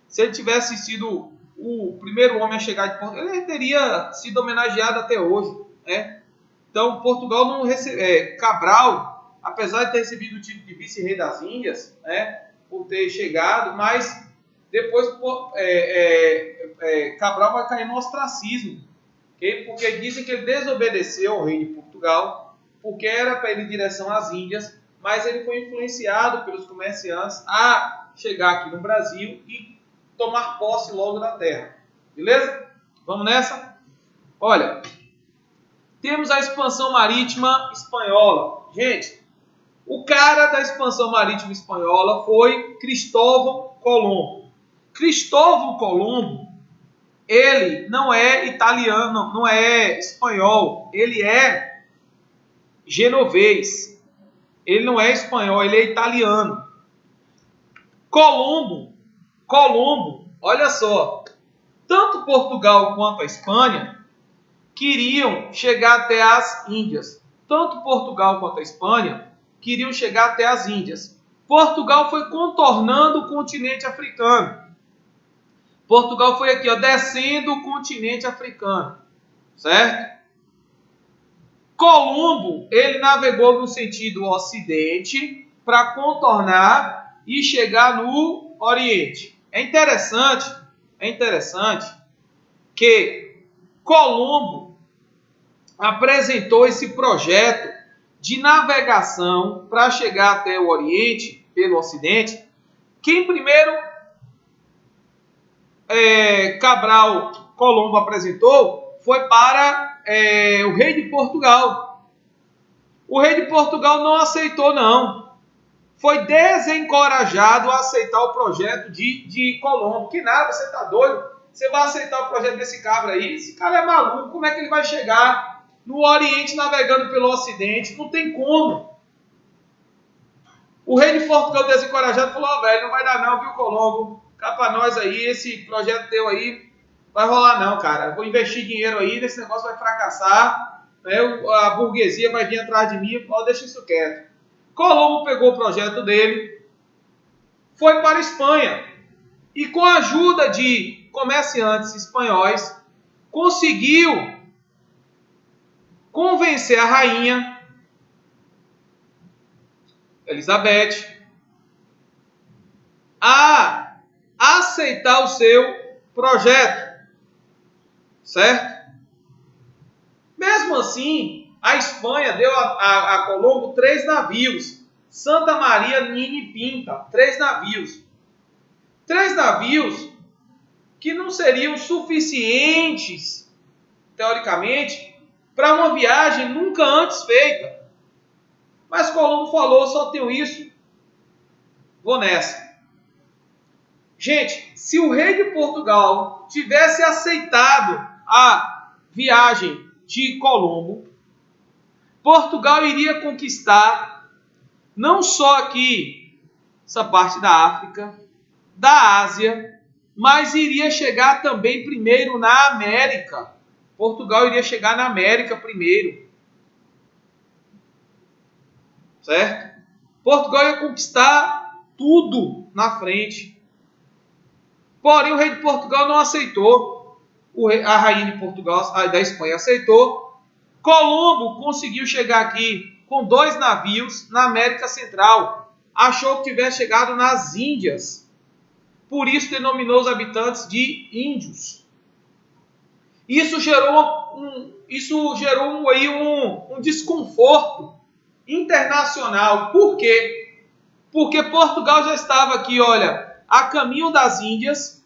Se ele tivesse sido o primeiro homem a chegar de Portugal, ele teria sido homenageado até hoje, né? Então, Portugal não recebeu. Cabral, apesar de ter recebido o título de vice-rei das Índias, né, por ter chegado, mas depois Cabral vai cair no ostracismo, okay? Porque dizem que ele desobedeceu ao rei de Portugal, porque era para ir em direção às Índias, mas ele foi influenciado pelos comerciantes a chegar aqui no Brasil e tomar posse logo da terra. Beleza? Vamos nessa? Olha, temos a expansão marítima espanhola. Gente, o cara da expansão marítima espanhola foi Cristóvão Colombo. Cristóvão Colombo, ele não é italiano, não é espanhol, ele é genovês. Ele não é espanhol, ele é italiano. Colombo, olha só, tanto Portugal quanto a Espanha queriam chegar até as Índias. Tanto Portugal quanto a Espanha queriam chegar até as Índias. Portugal foi contornando o continente africano. Portugal foi aqui, ó, descendo o continente africano, certo? Colombo, ele navegou no sentido ocidente para contornar e chegar no Oriente. É interessante que Colombo apresentou esse projeto de navegação para chegar até o Oriente, pelo Ocidente. Quem primeiro Colombo apresentou foi para o rei de Portugal. O rei de Portugal não aceitou, não. Foi desencorajado a aceitar o projeto de Colombo. Que nada, você está doido? Você vai aceitar o projeto desse cabra aí? Esse cara é maluco. Como é que ele vai chegar no Oriente navegando pelo Ocidente? Não tem como. O rei de Portugal desencorajado falou: velho, não vai dar não, viu, Colombo? Cá pra nós aí, esse projeto teu aí vai rolar não, cara. Eu vou investir dinheiro aí, esse negócio vai fracassar, né? A burguesia vai vir atrás de mim, deixa isso quieto. Colombo pegou o projeto dele, foi para a Espanha e com a ajuda de comerciantes espanhóis conseguiu convencer a rainha Elizabeth a aceitar o seu projeto, certo? Mesmo assim, a Espanha deu a Colombo 3 navios. Santa Maria, Nina e Pinta. 3 navios. 3 navios que não seriam suficientes, teoricamente, para uma viagem nunca antes feita. Mas Colombo falou, só tenho isso, vou nessa. Gente, se o rei de Portugal tivesse aceitado a viagem de Colombo, Portugal iria conquistar não só aqui essa parte da África, da Ásia, mas iria chegar também primeiro na América. Portugal iria chegar na América primeiro. Certo? Portugal ia conquistar tudo na frente. Porém, o rei de Portugal não aceitou. A rainha de Portugal, da Espanha, aceitou. Colombo conseguiu chegar aqui com 2 navios na América Central. Achou que tivesse chegado nas Índias. Por isso denominou os habitantes de índios. Isso gerou um desconforto internacional. Por quê? Porque Portugal já estava aqui, olha, a caminho das Índias,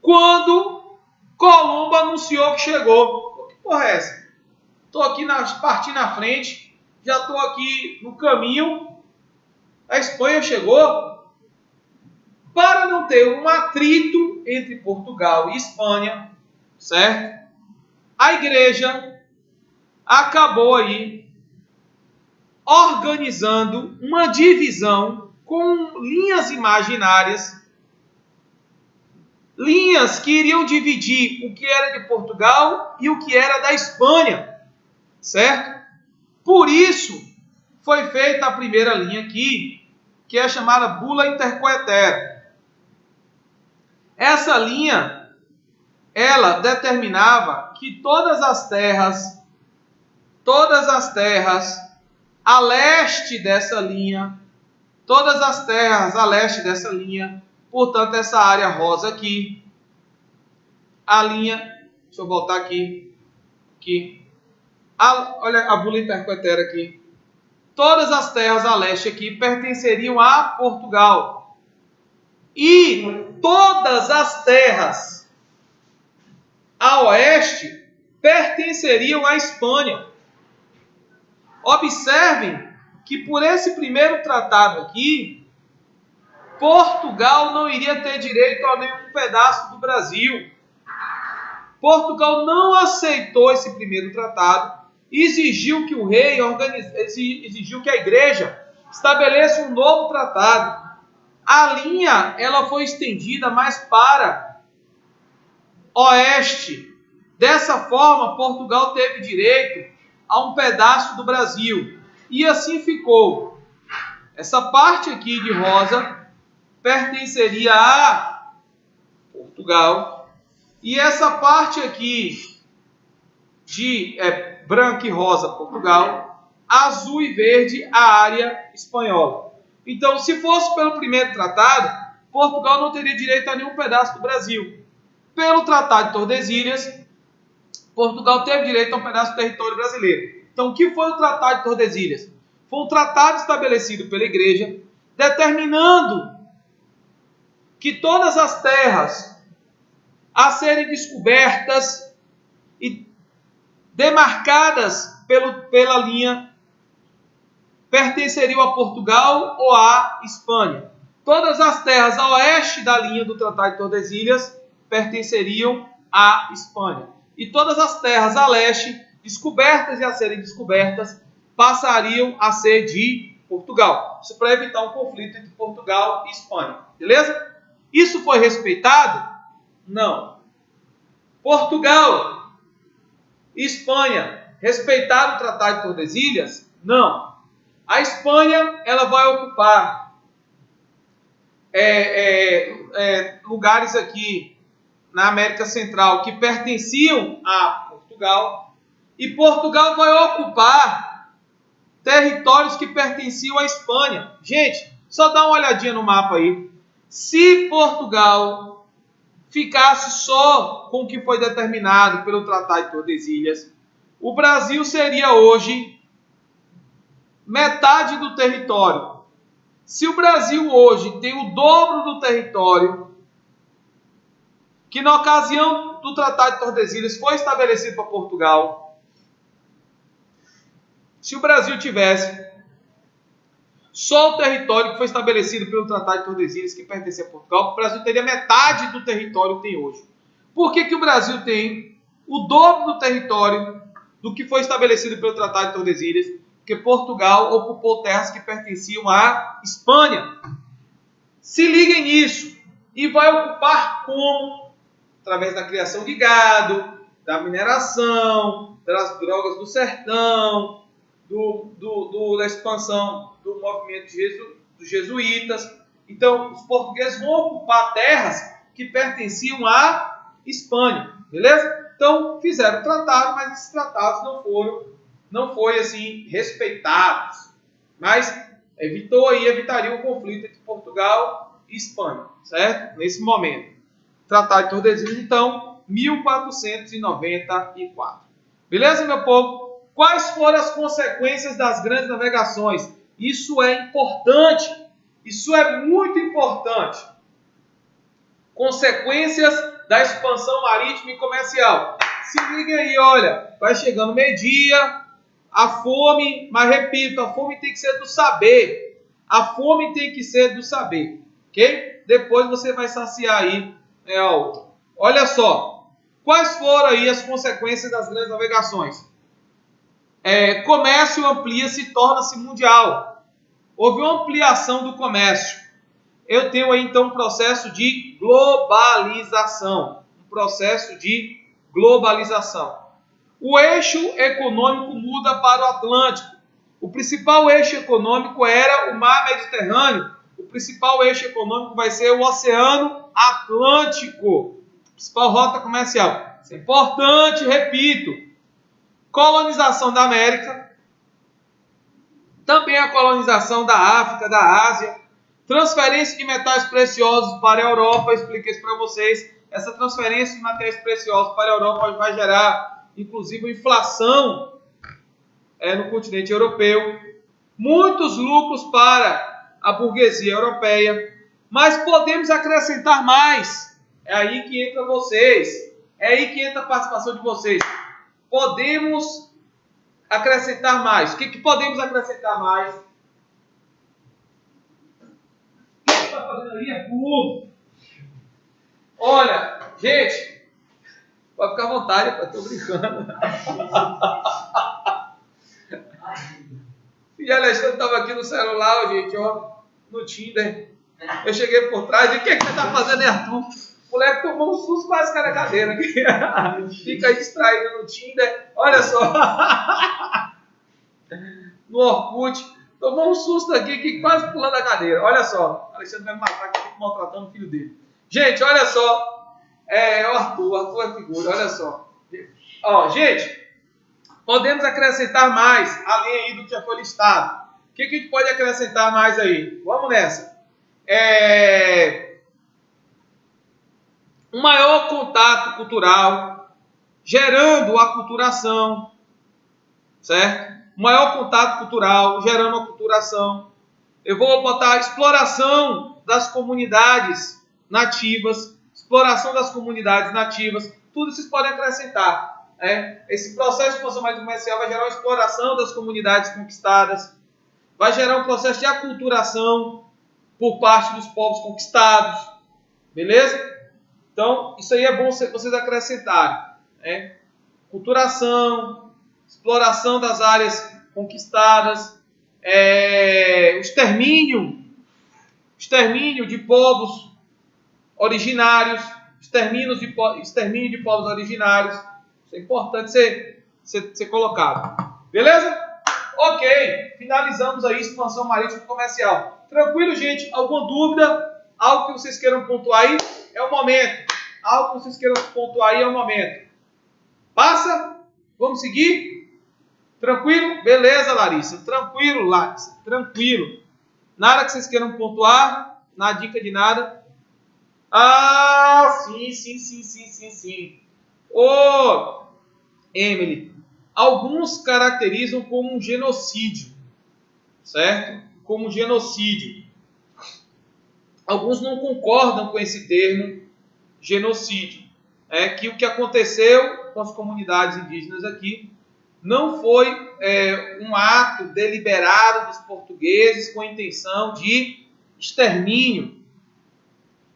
quando Colombo anunciou que chegou. Que porra é essa? Estou aqui partindo na frente, já estou aqui no caminho, a Espanha chegou. Para não ter um atrito entre Portugal e Espanha, certo? A igreja acabou aí organizando uma divisão com linhas imaginárias, linhas que iriam dividir o que era de Portugal e o que era da Espanha, certo? Por isso foi feita a primeira linha aqui, que é chamada Bula Intercoetera. Essa linha, ela determinava que todas as terras a leste dessa linha, portanto, essa área rosa aqui, a linha, deixa eu voltar aqui, olha a Bula Intercoetera aqui, todas as terras a leste aqui pertenceriam a Portugal. E todas as terras a oeste pertenceriam à Espanha. Observem que por esse primeiro tratado aqui, Portugal não iria ter direito a nenhum pedaço do Brasil. Portugal não aceitou esse primeiro tratado, exigiu que o rei exigiu que a igreja estabeleça um novo tratado. A linha ela foi estendida mais para oeste. Dessa forma, Portugal teve direito a um pedaço do Brasil. E assim ficou. Essa parte aqui de rosa pertenceria a Portugal. E essa parte aqui de branco e rosa, Portugal. Azul e verde, a área espanhola. Então, se fosse pelo primeiro tratado, Portugal não teria direito a nenhum pedaço do Brasil. Pelo Tratado de Tordesilhas, Portugal teve direito a um pedaço do território brasileiro. Então, o que foi o Tratado de Tordesilhas? Foi um tratado estabelecido pela Igreja, determinando que todas as terras a serem descobertas e demarcadas pela linha pertenceriam a Portugal ou à Espanha. Todas as terras a oeste da linha do Tratado de Tordesilhas pertenceriam à Espanha. E todas as terras a leste, descobertas e a serem descobertas, passariam a ser de Portugal. Isso para evitar um conflito entre Portugal e Espanha. Beleza? Isso foi respeitado? Não. Portugal e Espanha respeitaram o Tratado de Tordesilhas? Não. A Espanha ela vai ocupar lugares aqui na América Central que pertenciam a Portugal, e Portugal vai ocupar territórios que pertenciam à Espanha. Gente, só dá uma olhadinha no mapa aí. Se Portugal ficasse só com o que foi determinado pelo Tratado de Tordesilhas, o Brasil seria hoje metade do território. Se o Brasil hoje tem o dobro do território que na ocasião do Tratado de Tordesilhas foi estabelecido para Portugal, se o Brasil tivesse só o território que foi estabelecido pelo Tratado de Tordesilhas, que pertencia a Portugal, o Brasil teria metade do território que tem hoje. Por que o Brasil tem o dobro do território do que foi estabelecido pelo Tratado de Tordesilhas? Porque Portugal ocupou terras que pertenciam à Espanha. Se liguem nisso. E vai ocupar como? Através da criação de gado, da mineração, das drogas do sertão, da expansão do movimento dos jesuítas. Então, os portugueses vão ocupar terras que pertenciam à Espanha, beleza? Então, fizeram tratado, mas esses tratados não foram assim respeitados, mas evitaria o conflito entre Portugal e Espanha, certo? Nesse momento. Tratado de Tordesilhas, então, 1494. Beleza, meu povo? Quais foram as consequências das grandes navegações? Isso é importante. Isso é muito importante. Consequências da expansão marítima e comercial. Se liguem aí, olha, vai chegando meio-dia, a fome, mas repito, a fome tem que ser do saber. A fome tem que ser do saber, ok? Depois você vai saciar aí a outra. Olha só, quais foram aí as consequências das grandes navegações? Comércio amplia-se e torna-se mundial. Houve uma ampliação do comércio. Eu tenho aí então um processo de globalização. O eixo econômico muda para o Atlântico. O principal eixo econômico era o Mar Mediterrâneo. O principal eixo econômico vai ser o Oceano Atlântico. Principal rota comercial. Isso é importante, repito. Colonização da América. Também a colonização da África, da Ásia. Transferência de metais preciosos para a Europa. Eu expliquei isso para vocês. Essa transferência de metais preciosos para a Europa vai gerar, inclusive, inflação no continente europeu. Muitos lucros para a burguesia europeia. Mas podemos acrescentar mais. É aí que entra vocês. É aí que entra a participação de vocês. Podemos acrescentar mais. O que podemos acrescentar mais? O que você está fazendo aí é tudo. Olha, gente, pode ficar à vontade, eu estou brincando. E Alexandre estava aqui no celular, gente, ó, no Tinder. Eu cheguei por trás e o que você está fazendo, Arthur? O moleque tomou um susto, quase caiu na cadeira aqui. Fica distraído no Tinder. Olha só. No Orkut. Tomou um susto aqui que quase pulando a cadeira. Olha só. Alexandre vai me matar que eu fico maltratando o filho dele. Gente, olha só. O Arthur é figura, olha só. Ó, gente, podemos acrescentar mais, além aí do que já foi listado. O que a gente pode acrescentar mais aí? Vamos nessa. Um maior contato cultural, gerando a aculturação, certo? Um maior contato cultural, gerando a aculturação. Eu vou botar a exploração das comunidades nativas, tudo vocês podem acrescentar. Esse processo de expansão mais comercial vai gerar uma exploração das comunidades conquistadas, vai gerar um processo de aculturação por parte dos povos conquistados, beleza? Então, isso aí é bom vocês acrescentarem. Culturação, exploração das áreas conquistadas, extermínio de povos originários, extermínio de povos originários. Isso é importante ser colocado. Beleza? Ok, finalizamos aí a expansão marítima comercial. Tranquilo, gente? Alguma dúvida? Algo que vocês queiram pontuar aí? É o momento. Passa? Vamos seguir? Tranquilo? Beleza, Larissa. Tranquilo, Larissa. Tranquilo. Nada que vocês queiram pontuar? Nada dica de nada? Ah, sim. Ô, Emily, alguns caracterizam como um genocídio, certo? Como um genocídio. Alguns não concordam com esse termo genocídio. É que o que aconteceu com as comunidades indígenas aqui não foi um ato deliberado dos portugueses com a intenção de extermínio.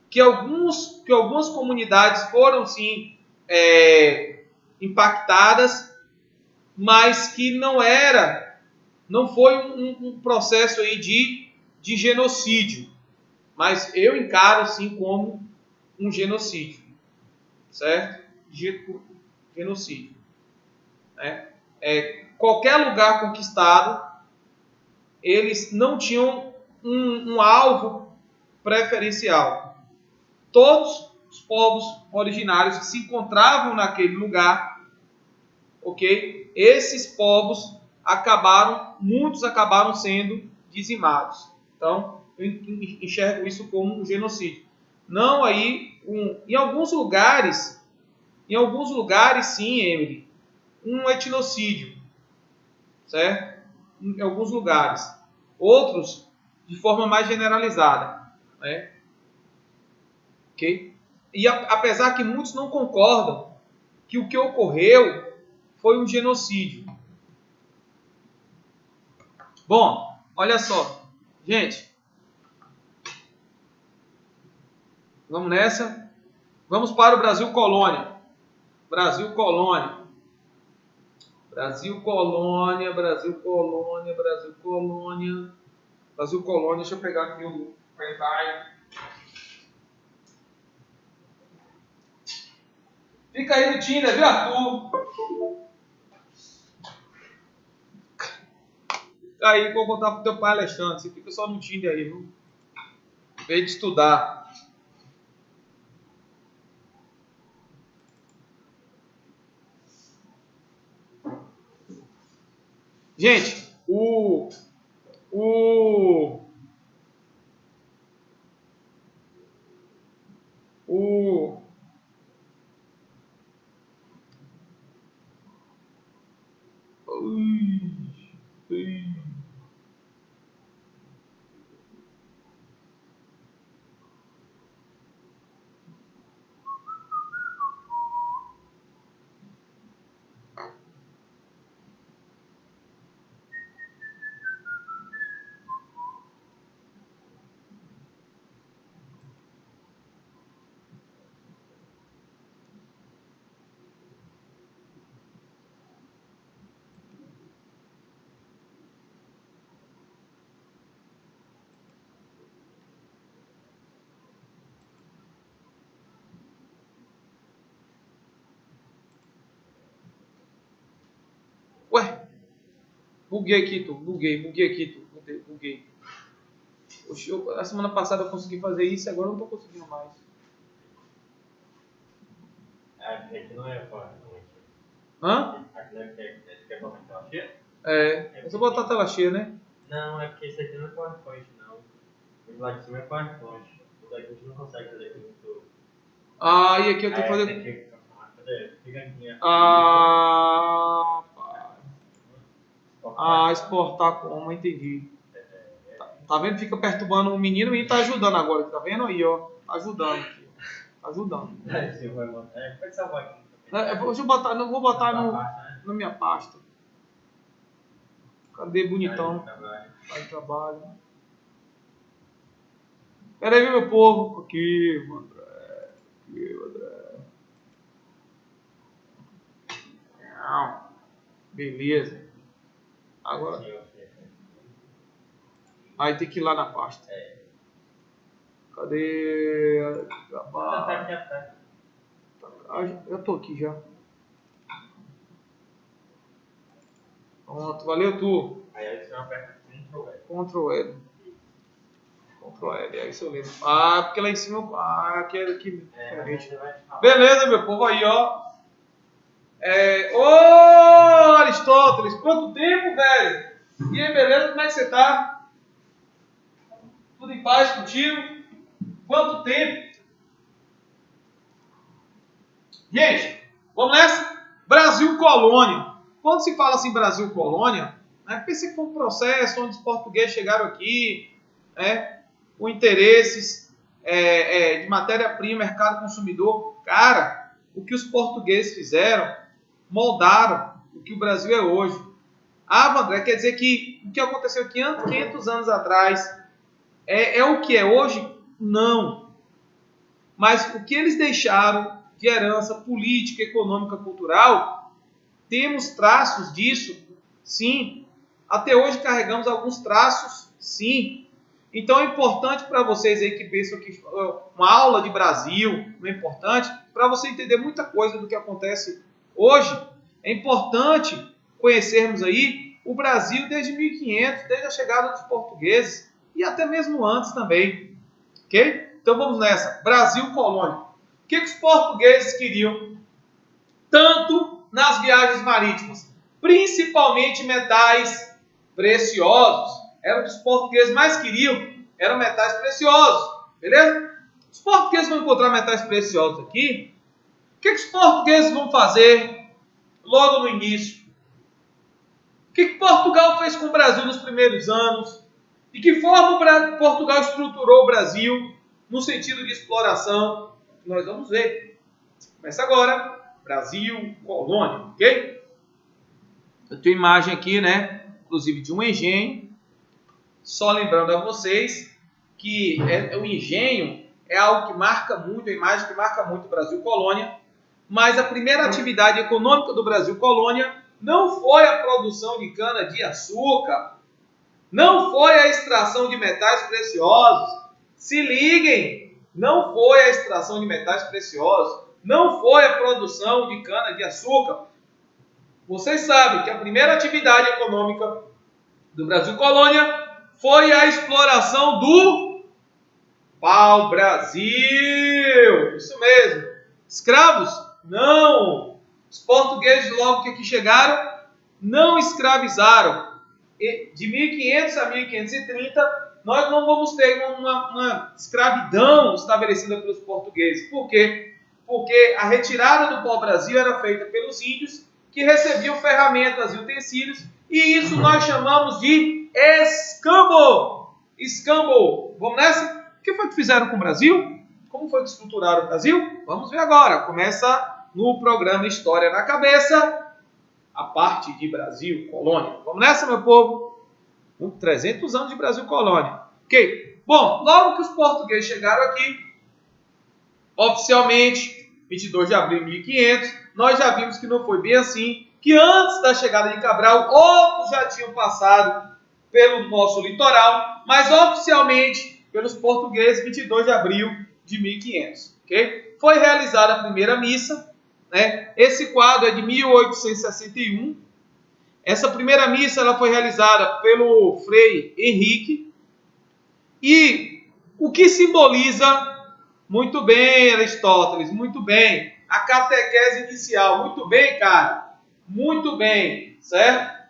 Que algumas comunidades foram, sim, impactadas, mas que não foi um processo aí de genocídio. Mas eu encaro, sim, como um genocídio. Certo? Genocídio. Qualquer lugar conquistado, eles não tinham um alvo preferencial. Todos os povos originários que se encontravam naquele lugar, ok? Esses povos muitos acabaram sendo dizimados. Então, eu enxergo isso como um genocídio. Não aí, em alguns lugares, sim, Emily, um etnocídio, certo? Em alguns lugares. Outros, de forma mais generalizada, né? Ok? E apesar que muitos não concordam que o que ocorreu foi um genocídio. Bom, olha só, gente, vamos nessa. Vamos para o Brasil Colônia. Brasil Colônia. Brasil Colônia, Brasil Colônia, Brasil Colônia. Brasil Colônia, deixa eu pegar aqui o pendrive. Fica aí no Tinder, viu, Arthur? Fica aí, vou contar pro teu pai, Alexandre. Você fica só no Tinder aí, viu? Veio de estudar. Gente, ué, buguei aqui, tu. Buguei aqui, tu. Buguei. A semana passada eu consegui fazer isso, agora eu não tô conseguindo mais. Aqui não é PowerPoint. Hã? Aqui não é que é PowerPoint tela cheia? É só botar a tela cheia, né? Não, é porque isso aqui não é PowerPoint, não. O lá de cima é PowerPoint. O daqui a gente não consegue fazer aqui muito. Ah, e aqui eu tenho que fazer. Tem que cadê? Fica aqui. Ah, exportar como, entendi. Tá vendo? Fica perturbando o menino e tá ajudando agora, tá vendo aí, ó? Tá ajudando aqui, ó. Tá ajudando. Pode salvar aqui. Deixa eu botar, não vou botar na minha pasta. Cadê bonitão? Aí trabalho. Pera aí, meu povo. Aqui, André. Aqui, André. Não. Beleza. Agora. Aí tem que ir lá na pasta. Cadê? Trabalho. Já tô aqui já. Pronto, valeu tu. Aí você aperta Ctrl L. Ctrl L, é isso eu lembro. Ah, porque lá em cima. Aqui é diferente. Beleza, meu povo, aí, ó. Ô, Aristóteles, quanto tempo, velho? E aí, beleza? Como é que você tá? Tudo em paz contigo? Quanto tempo? Gente, vamos nessa? Brasil Colônia. quando se fala assim Brasil colônia, né, pensa que foi um processo onde os portugueses chegaram aqui, né, com interesses de matéria-prima, mercado consumidor. Cara, o que os portugueses fizeram, moldaram o que o Brasil é hoje. Ah, André, quer dizer que o que aconteceu 500 anos atrás é o que é hoje? Não. Mas o que eles deixaram de herança política, econômica, cultural, temos traços disso? Sim. Até hoje carregamos alguns traços? Sim. Então é importante para vocês aí que pensam que uma aula de Brasil não é importante, para você entender muita coisa do que acontece hoje. É importante conhecermos aí o Brasil desde 1500, desde a chegada dos portugueses e até mesmo antes também. Ok? Então vamos nessa. Brasil colônia. O que os portugueses queriam? Tanto nas viagens marítimas, principalmente metais preciosos. Era o que os portugueses mais queriam, eram metais preciosos. Beleza? Os portugueses vão encontrar metais preciosos aqui. O que os portugueses vão fazer logo no início? O que Portugal fez com o Brasil nos primeiros anos? De que forma Portugal estruturou o Brasil no sentido de exploração? Nós vamos ver. Começa agora. Brasil, colônia, ok? Eu tenho imagem aqui, né? Inclusive de um engenho. Só lembrando a vocês que o engenho é algo que marca muito, a imagem que marca muito o Brasil colônia. Mas a primeira atividade econômica do Brasil colônia não foi a produção de cana-de-açúcar, não foi a extração de metais preciosos. Se liguem, não foi a extração de metais preciosos, não foi a produção de cana-de-açúcar. Vocês sabem que a primeira atividade econômica do Brasil colônia foi a exploração do pau-brasil. Isso mesmo. Escravos? Não. Os portugueses, logo que aqui chegaram, não escravizaram. De 1500 a 1530, nós não vamos ter uma escravidão estabelecida pelos portugueses. Por quê? Porque a retirada do pau-brasil era feita pelos índios, que recebiam ferramentas e utensílios, e isso nós chamamos de escambo. Escambo. Vamos nessa? O que foi que fizeram com o Brasil? Como foi que estruturaram o Brasil? Vamos ver agora. Começa no programa História na Cabeça, a parte de Brasil colônia. Vamos nessa, meu povo? 300 anos de Brasil colônia. Ok. Bom, logo que os portugueses chegaram aqui, oficialmente, 22 de abril de 1500, nós já vimos que não foi bem assim, que antes da chegada de Cabral, outros já tinham passado pelo nosso litoral, mas oficialmente, pelos portugueses, 22 de abril de 1500. Okay? Foi realizada a primeira missa, né? Esse quadro é de 1861. Essa primeira missa ela foi realizada pelo Frei Henrique. E o que simboliza, muito bem, Aristóteles, muito bem, a catequese inicial, muito bem, cara, muito bem, certo?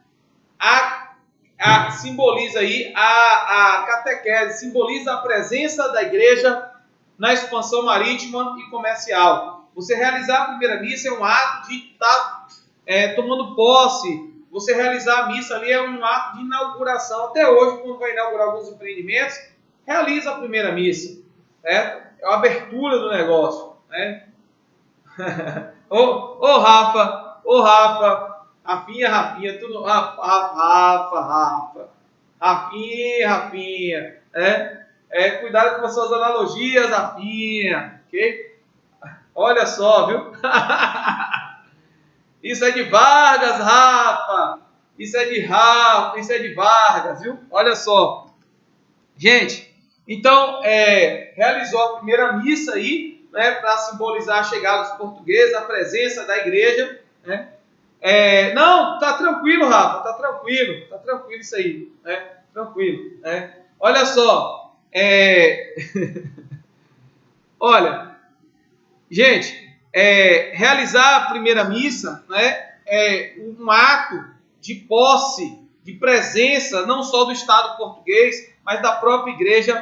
Simboliza aí a catequese, simboliza a presença da igreja na expansão marítima e comercial. Você realizar a primeira missa é um ato de estar tomando posse. Você realizar a missa ali é um ato de inauguração. Até hoje, quando vai inaugurar alguns empreendimentos, realiza a primeira missa. Certo? É a abertura do negócio. Né? Ô Rafa, Rafinha, tudo. Rafinha. Cuidado com as suas analogias, Rafinha. Ok? Olha só, viu? Isso é de Vargas, Rafa. Isso é de Rafa, isso é de Vargas, viu? Olha só. Gente, então, realizou a primeira missa aí, né, para simbolizar a chegada dos portugueses, a presença da igreja, né? Não, tá tranquilo, Rafa, tá tranquilo isso aí, né? Tranquilo, né? Olha só, olha, gente, realizar a primeira missa, né, é um ato de posse, de presença, não só do Estado português, mas da própria igreja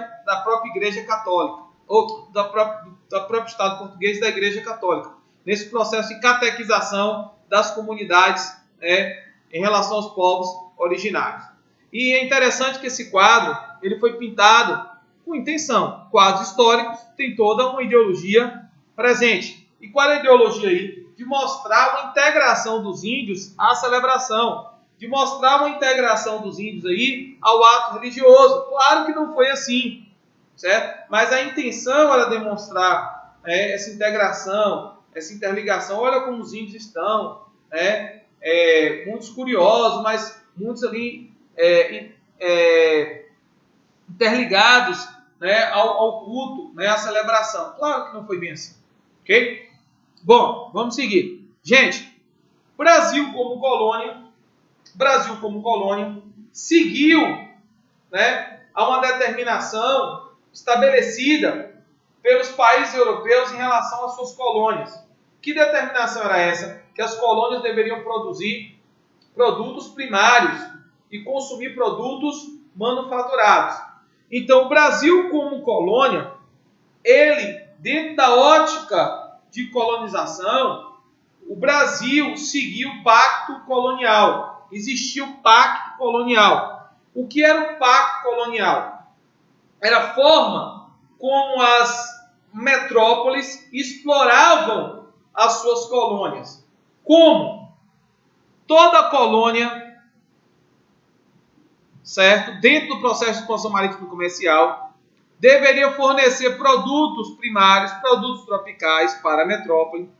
católica, ou do próprio Estado português e da igreja católica, nesse processo de catequização das comunidades em relação aos povos originários. E é interessante que esse quadro ele foi pintado com intenção. Quadros históricos têm toda uma ideologia presente. E qual é a ideologia aí? De mostrar uma integração dos índios à celebração, de mostrar uma integração dos índios aí ao ato religioso. Claro que não foi assim, certo? Mas a intenção era demonstrar essa integração, essa interligação. Olha como os índios estão, muitos curiosos, mas muitos ali interligados, ao culto, à celebração. Claro que não foi bem assim, ok? Bom, vamos seguir. Gente, Brasil como colônia seguiu, a uma determinação estabelecida pelos países europeus em relação às suas colônias. Que determinação era essa? Que as colônias deveriam produzir produtos primários e consumir produtos manufaturados. Então, o Brasil como colônia, ele, dentro da ótica de colonização, o Brasil seguiu o pacto colonial. Existia o pacto colonial. O que era o pacto colonial? Era a forma como as metrópoles exploravam as suas colônias. Como? Toda colônia, certo? Dentro do processo de expansão marítima e comercial, deveria fornecer produtos primários, produtos tropicais para a metrópole.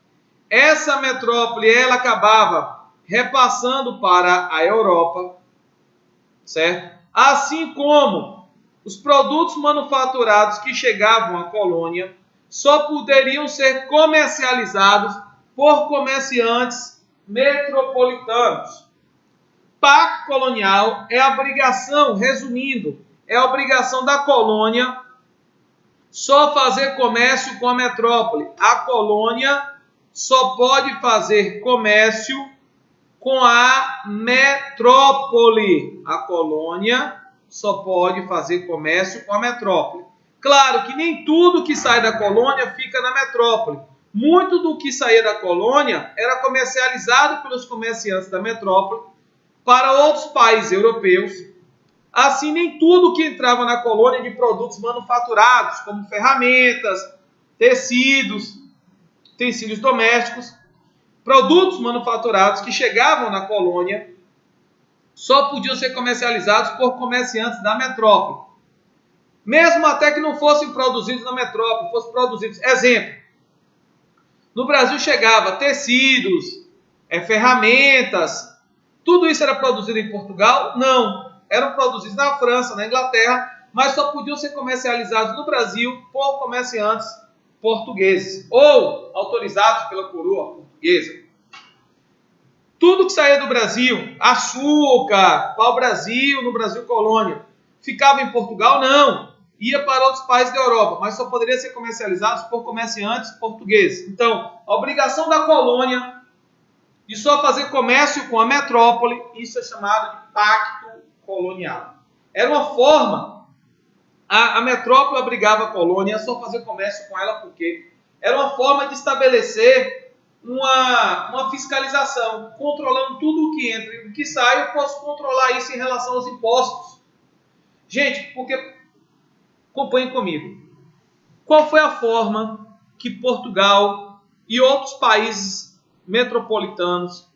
Essa metrópole, ela acabava repassando para a Europa, certo? Assim como os produtos manufaturados que chegavam à colônia só poderiam ser comercializados por comerciantes metropolitanos. Pacto colonial é a obrigação, resumindo, é a obrigação da colônia só fazer comércio com a metrópole. A colônia só pode fazer comércio com a metrópole. A colônia só pode fazer comércio com a metrópole. Claro que nem tudo que sai da colônia fica na metrópole. Muito do que saía da colônia era comercializado pelos comerciantes da metrópole para outros países europeus. Assim, nem tudo que entrava na colônia de produtos manufaturados, como ferramentas, tecidos domésticos, produtos manufaturados que chegavam na colônia, só podiam ser comercializados por comerciantes da metrópole. Mesmo até que não fossem produzidos na metrópole, fossem produzidos. Exemplo, no Brasil chegava tecidos, ferramentas, tudo isso era produzido em Portugal? Não. Eram produzidos na França, na Inglaterra, mas só podiam ser comercializados no Brasil por comerciantes portugueses ou autorizados pela coroa portuguesa. Tudo que saía do Brasil, açúcar, pau-brasil, no Brasil colônia, ficava em Portugal? Não. Ia para outros países da Europa, mas só poderia ser comercializados por comerciantes portugueses. Então, a obrigação da colônia de só fazer comércio com a metrópole, isso é chamado de pacto colonial. Era uma forma, a metrópole obrigava a colônia a só fazer comércio com ela, porque era uma forma de estabelecer uma fiscalização, controlando tudo o que entra e o que sai. Eu posso controlar isso em relação aos impostos. Gente, porque, acompanhem comigo, qual foi a forma que Portugal e outros países metropolitanos,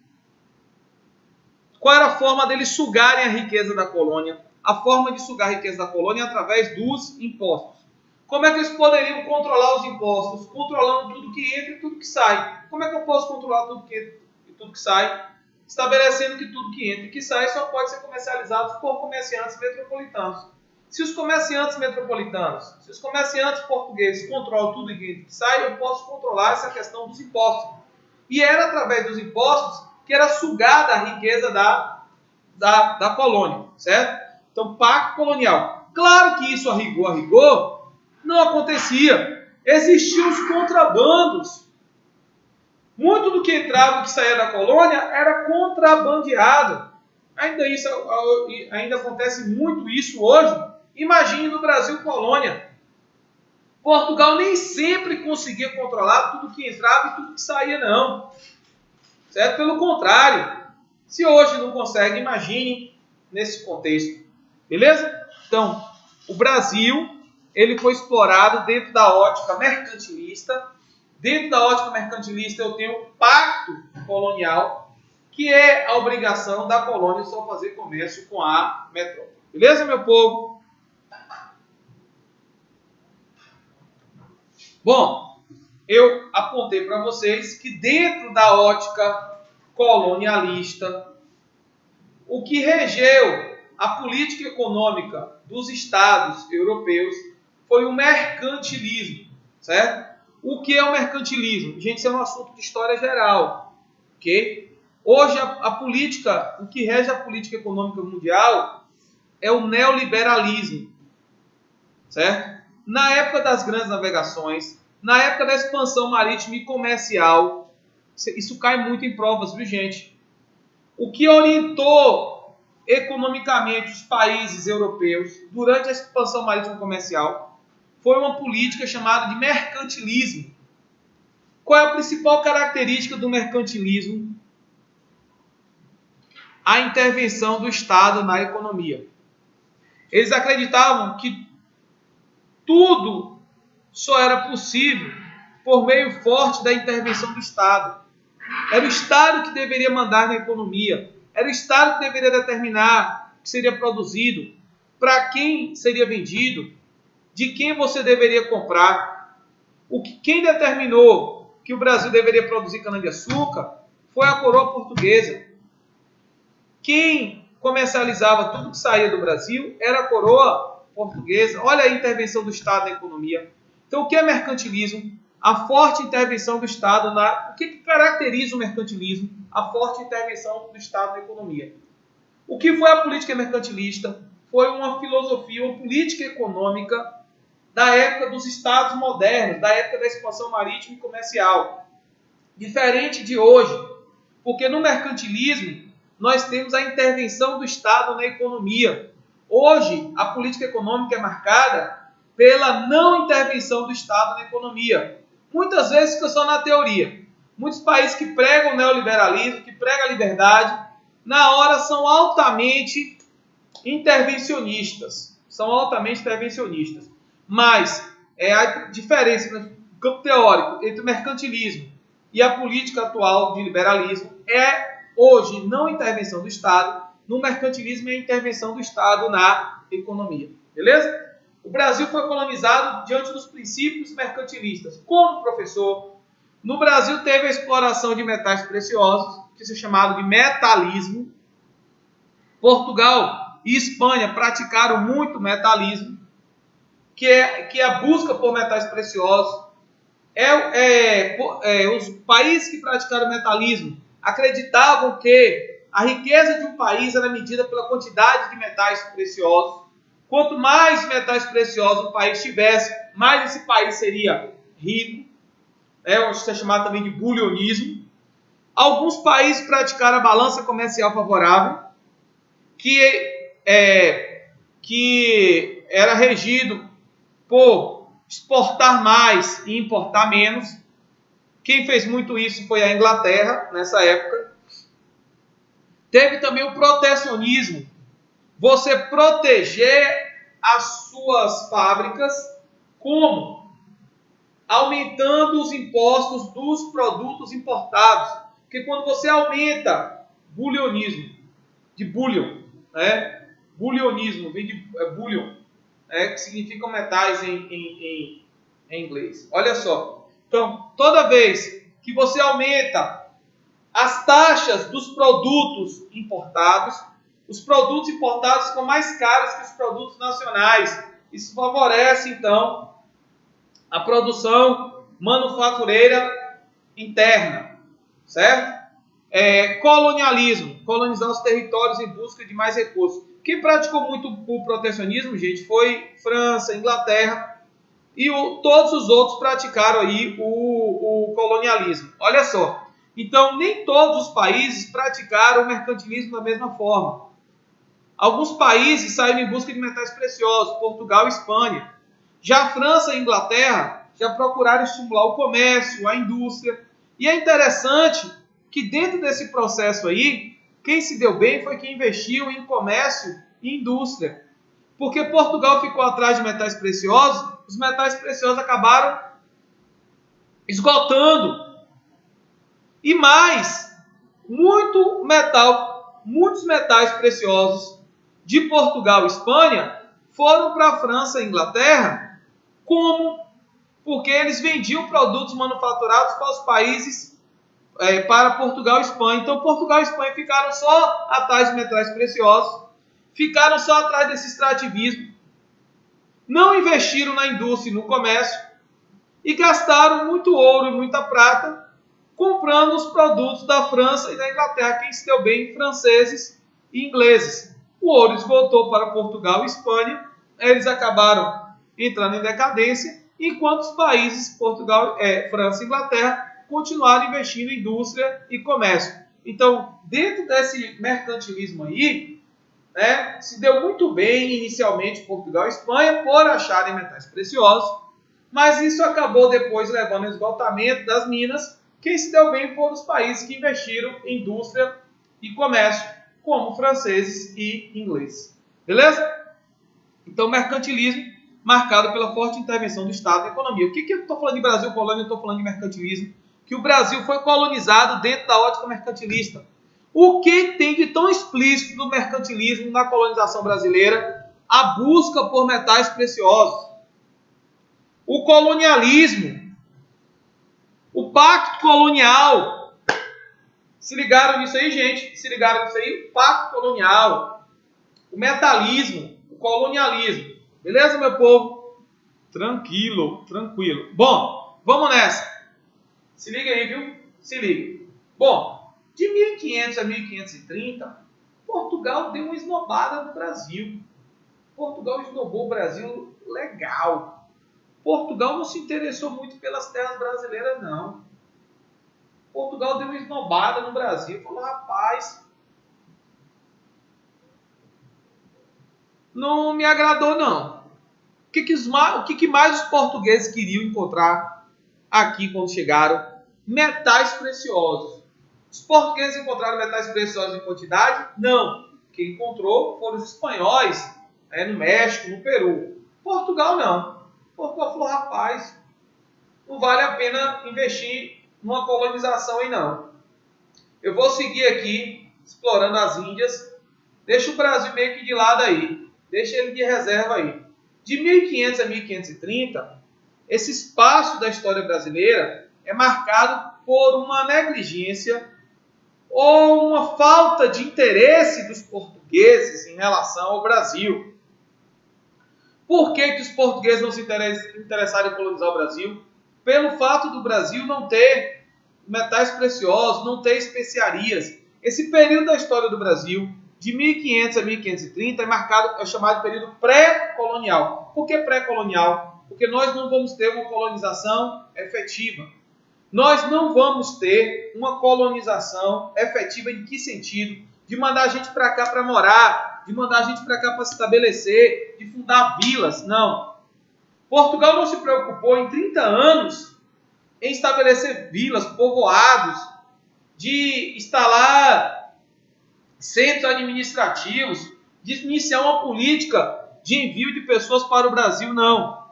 qual era a forma deles sugarem a riqueza da colônia? A forma de sugar a riqueza da colônia é através dos impostos. Como é que eles poderiam controlar os impostos? Controlando tudo que entra e tudo que sai. Como é que eu posso controlar tudo que entra e tudo que sai? Estabelecendo que tudo que entra e que sai só pode ser comercializado por comerciantes metropolitanos. Se os comerciantes metropolitanos, se os comerciantes portugueses controlam tudo que entra e que sai, eu posso controlar essa questão dos impostos. E era através dos impostos que era sugada a riqueza da colônia, certo? Então, pacto colonial. Claro que isso a rigor, não acontecia. Existiam os contrabandos. Muito do que entrava e que saía da colônia era contrabandeado. Ainda acontece muito isso hoje. Imagine no Brasil colônia. Portugal nem sempre conseguia controlar tudo que entrava e tudo que saía, não. Certo? Pelo contrário, Se hoje não consegue, imagine nesse contexto. Beleza? Então, o Brasil ele foi explorado dentro da ótica mercantilista. Dentro da ótica mercantilista eu tenho o pacto colonial, que é a obrigação da colônia só fazer comércio com a metrópole. Beleza, meu povo? Bom, eu apontei para vocês que dentro da ótica colonialista, o que regeu a política econômica dos estados europeus foi o mercantilismo, certo? O que é o mercantilismo? Gente, isso é um assunto de história geral, ok? Hoje a política, o que rege a política econômica mundial é o neoliberalismo, certo? Na época das grandes navegações, na época da expansão marítima e comercial, isso cai muito em provas, viu, gente? O que orientou economicamente os países europeus durante a expansão marítima e comercial foi uma política chamada de mercantilismo. Qual é a principal característica do mercantilismo? A intervenção do Estado na economia. Eles acreditavam que tudo só era possível por meio forte da intervenção do Estado. Era o Estado que deveria mandar na economia. Era o Estado que deveria determinar o que seria produzido, para quem seria vendido, de quem você deveria comprar. Quem determinou que o Brasil deveria produzir cana-de-açúcar foi a coroa portuguesa. Quem comercializava tudo que saía do Brasil era a coroa portuguesa. Olha a intervenção do Estado na economia. Então, o que é mercantilismo? A forte intervenção do Estado na... O que caracteriza o mercantilismo? A forte intervenção do Estado na economia. O que foi a política mercantilista? Foi uma filosofia, uma política econômica da época dos Estados modernos, da época da expansão marítima e comercial. Diferente de hoje, porque no mercantilismo nós temos a intervenção do Estado na economia. Hoje, a política econômica é marcada pela não intervenção do Estado na economia. Muitas vezes fica só na teoria. Muitos países que pregam o neoliberalismo, que pregam a liberdade, na hora são altamente intervencionistas. São altamente intervencionistas. Mas a diferença no campo teórico entre o mercantilismo e a política atual de liberalismo é, hoje, não intervenção do Estado. No mercantilismo é a intervenção do Estado na economia. Beleza? O Brasil foi colonizado diante dos princípios mercantilistas. Como, professor? No Brasil teve a exploração de metais preciosos, que se chamava de metalismo. Portugal e Espanha praticaram muito metalismo, que é a busca por metais preciosos. Os países que praticaram metalismo acreditavam que a riqueza de um país era medida pela quantidade de metais preciosos. Quanto mais metais preciosos o país tivesse, mais esse país seria rico. Isso é chamado também de bulionismo. Alguns países praticaram a balança comercial favorável, que era regido por exportar mais e importar menos. Quem fez muito isso foi a Inglaterra, nessa época. Teve também o protecionismo. Você proteger as suas fábricas, como? Aumentando os impostos dos produtos importados. Porque quando você aumenta bulionismo, de bullion, bulionismo, vem de bullion, que significam metais em inglês. Olha só. Então, toda vez que você aumenta as taxas dos produtos importados, os produtos importados ficam mais caros que os produtos nacionais. Isso favorece, então, a produção manufatureira interna, certo? Colonialismo, colonizar os territórios em busca de mais recursos. Quem praticou muito o protecionismo, gente, foi França, Inglaterra, e todos os outros praticaram aí o colonialismo. Olha só, então nem todos os países praticaram o mercantilismo da mesma forma. Alguns países saíram em busca de metais preciosos, Portugal e Espanha. Já a França e a Inglaterra já procuraram estimular o comércio, a indústria. E é interessante que dentro desse processo aí, quem se deu bem foi quem investiu em comércio e indústria. Porque Portugal ficou atrás de metais preciosos, os metais preciosos acabaram esgotando. E mais, muitos metais preciosos de Portugal e Espanha foram para a França e Inglaterra, porque eles vendiam produtos manufaturados para os países, para Portugal e Espanha. Então, Portugal e Espanha ficaram só atrás de metais preciosos, ficaram só atrás desse extrativismo, não investiram na indústria e no comércio e gastaram muito ouro e muita prata comprando os produtos da França e da Inglaterra. Quem se deu bem? Franceses e ingleses. O ouro esgotou para Portugal e Espanha, eles acabaram entrando em decadência, enquanto os países Portugal, França e Inglaterra continuaram investindo em indústria e comércio. Então, dentro desse mercantilismo aí, se deu muito bem inicialmente Portugal e Espanha por acharem metais preciosos, mas isso acabou depois levando ao esgotamento das minas. Quem se deu bem foram os países que investiram em indústria e comércio, como franceses e ingleses. Beleza? Então, mercantilismo marcado pela forte intervenção do Estado na economia. O que eu estou falando de Brasil colônia? Eu estou falando de mercantilismo. Que o Brasil foi colonizado dentro da ótica mercantilista. O que tem de tão explícito do mercantilismo na colonização brasileira? A busca por metais preciosos. O colonialismo. O pacto colonial. Se ligaram nisso aí, gente? Se ligaram nisso aí? O pacto colonial. O metalismo. O colonialismo. Beleza, meu povo? Tranquilo, tranquilo. Bom, vamos nessa. Se liga aí, viu? Se liga. Bom, de 1500 a 1530, Portugal deu uma esnobada no Brasil. Portugal esnobou o Brasil legal. Portugal não se interessou muito pelas terras brasileiras, não. Portugal deu uma esnobada no Brasil. Falou, rapaz, não me agradou, não. O que mais os portugueses queriam encontrar aqui quando chegaram? Metais preciosos. Os portugueses encontraram metais preciosos em quantidade? Não. Quem encontrou foram os espanhóis, no México, no Peru. Portugal não. Portugal falou, rapaz, não vale a pena investir numa colonização aí não. Eu vou seguir aqui, explorando as Índias. Deixa o Brasil meio que de lado aí. Deixa ele de reserva aí. De 1500 a 1530, esse espaço da história brasileira é marcado por uma negligência ou uma falta de interesse dos portugueses em relação ao Brasil. Por que os portugueses não se interessaram em colonizar o Brasil? Pelo fato do Brasil não ter metais preciosos, não ter especiarias. Esse período da história do Brasil, de 1500 a 1530, é chamado de período pré-colonial. Por que pré-colonial? Porque nós não vamos ter uma colonização efetiva. Nós não vamos ter uma colonização efetiva em que sentido? De mandar a gente para cá para morar, de mandar a gente para cá para se estabelecer, de fundar vilas. Não. Portugal não se preocupou em 30 anos em estabelecer vilas, povoados, de instalar centros administrativos, de iniciar uma política de envio de pessoas para o Brasil, não.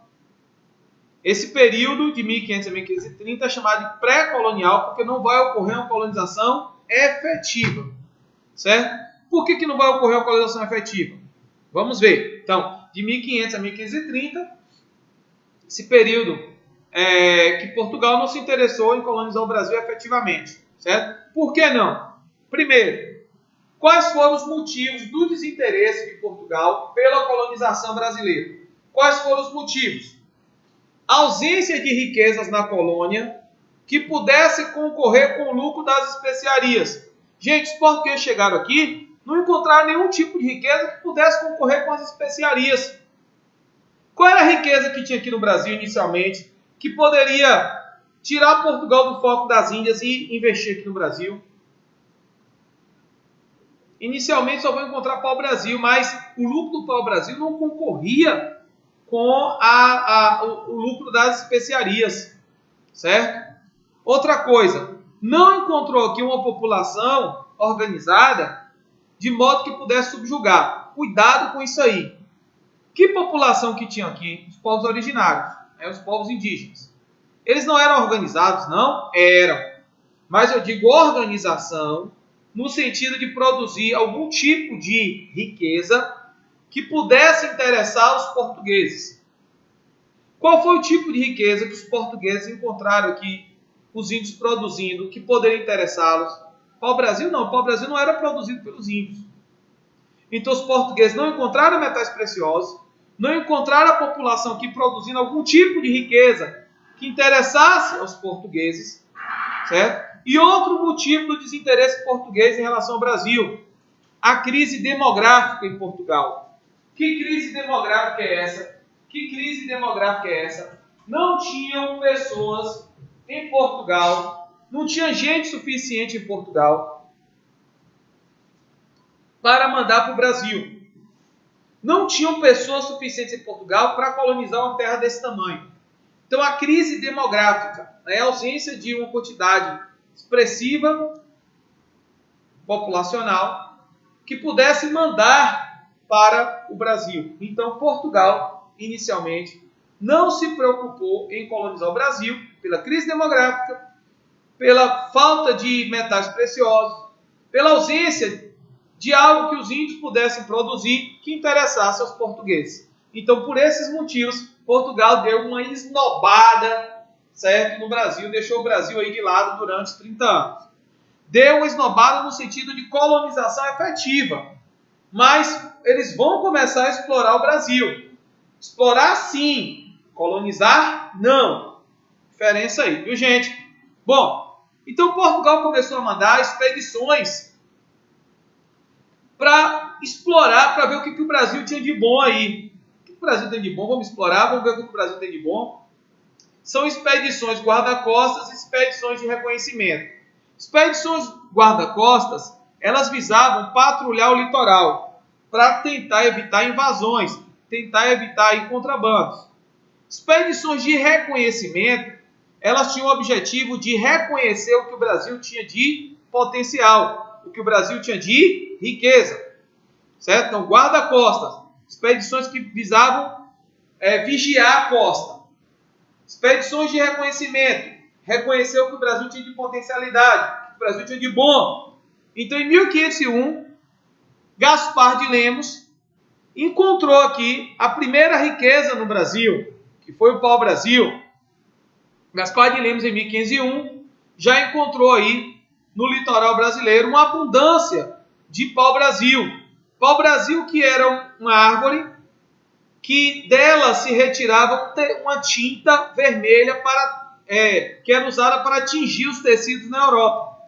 Esse período de 1500 a 1530 é chamado de pré-colonial, porque não vai ocorrer uma colonização efetiva. Certo? Por que não vai ocorrer uma colonização efetiva? Vamos ver. Então, de 1500 a 1530, esse período que Portugal não se interessou em colonizar o Brasil efetivamente. Certo? Por que não? Primeiro, quais foram os motivos do desinteresse de Portugal pela colonização brasileira? Quais foram os motivos? Ausência de riquezas na colônia que pudesse concorrer com o lucro das especiarias. Gente, os portugueses chegaram aqui, não encontraram nenhum tipo de riqueza que pudesse concorrer com as especiarias. Qual era a riqueza que tinha aqui no Brasil inicialmente, que poderia tirar Portugal do foco das Índias e investir aqui no Brasil? Inicialmente só vão encontrar pau-brasil, mas o lucro do pau-brasil não concorria com o lucro das especiarias, certo? Outra coisa, não encontrou aqui uma população organizada de modo que pudesse subjugar. Cuidado com isso aí. Que população que tinha aqui? Os povos originários, os povos indígenas. Eles não eram organizados, não? Eram. Mas eu digo organização no sentido de produzir algum tipo de riqueza que pudesse interessar os portugueses. Qual foi o tipo de riqueza que os portugueses encontraram aqui, os índios produzindo, que poderia interessá-los? Pau-brasil não. O pau-brasil não era produzido pelos índios. Então os portugueses não encontraram metais preciosos, não encontraram a população aqui produzindo algum tipo de riqueza que interessasse aos portugueses, certo? E outro motivo do desinteresse português em relação ao Brasil, a crise demográfica em Portugal. Que crise demográfica é essa? Que crise demográfica é essa? Não tinham pessoas em Portugal, não tinha gente suficiente em Portugal para mandar para o Brasil. Não tinham pessoas suficientes em Portugal para colonizar uma terra desse tamanho. Então a crise demográfica, a ausência de uma quantidade expressiva populacional que pudesse mandar para o Brasil. Então Portugal, inicialmente, não se preocupou em colonizar o Brasil pela crise demográfica, pela falta de metais preciosos, pela ausência de algo que os índios pudessem produzir que interessasse aos portugueses. Então, por esses motivos, Portugal deu uma esnobada, certo, no Brasil, deixou o Brasil aí de lado durante 30 anos. Deu uma esnobada no sentido de colonização efetiva, mas eles vão começar a explorar o Brasil. Explorar sim, colonizar não. Diferença aí, viu gente? Bom, então Portugal começou a mandar expedições para explorar, para ver o que o Brasil tinha de bom aí. O que o Brasil tem de bom? Vamos explorar, vamos ver o que o Brasil tem de bom. São expedições guarda-costas e expedições de reconhecimento. Expedições guarda-costas, elas visavam patrulhar o litoral para tentar evitar invasões, tentar evitar contrabandos. Expedições de reconhecimento, elas tinham o objetivo de reconhecer o que o Brasil tinha de potencial, o que o Brasil tinha de riqueza, certo? Então, guarda-costas, expedições que visavam vigiar a costa. Expedições de reconhecimento, reconhecer o que o Brasil tinha de potencialidade, o que o Brasil tinha de bom. Então, em 1501, Gaspar de Lemos encontrou aqui a primeira riqueza no Brasil, que foi o pau-brasil. Gaspar de Lemos, em 1501, já encontrou aí no litoral brasileiro uma abundância de pau-brasil. Pau-brasil que era uma árvore que dela se retirava uma tinta vermelha que era usada para tingir os tecidos na Europa.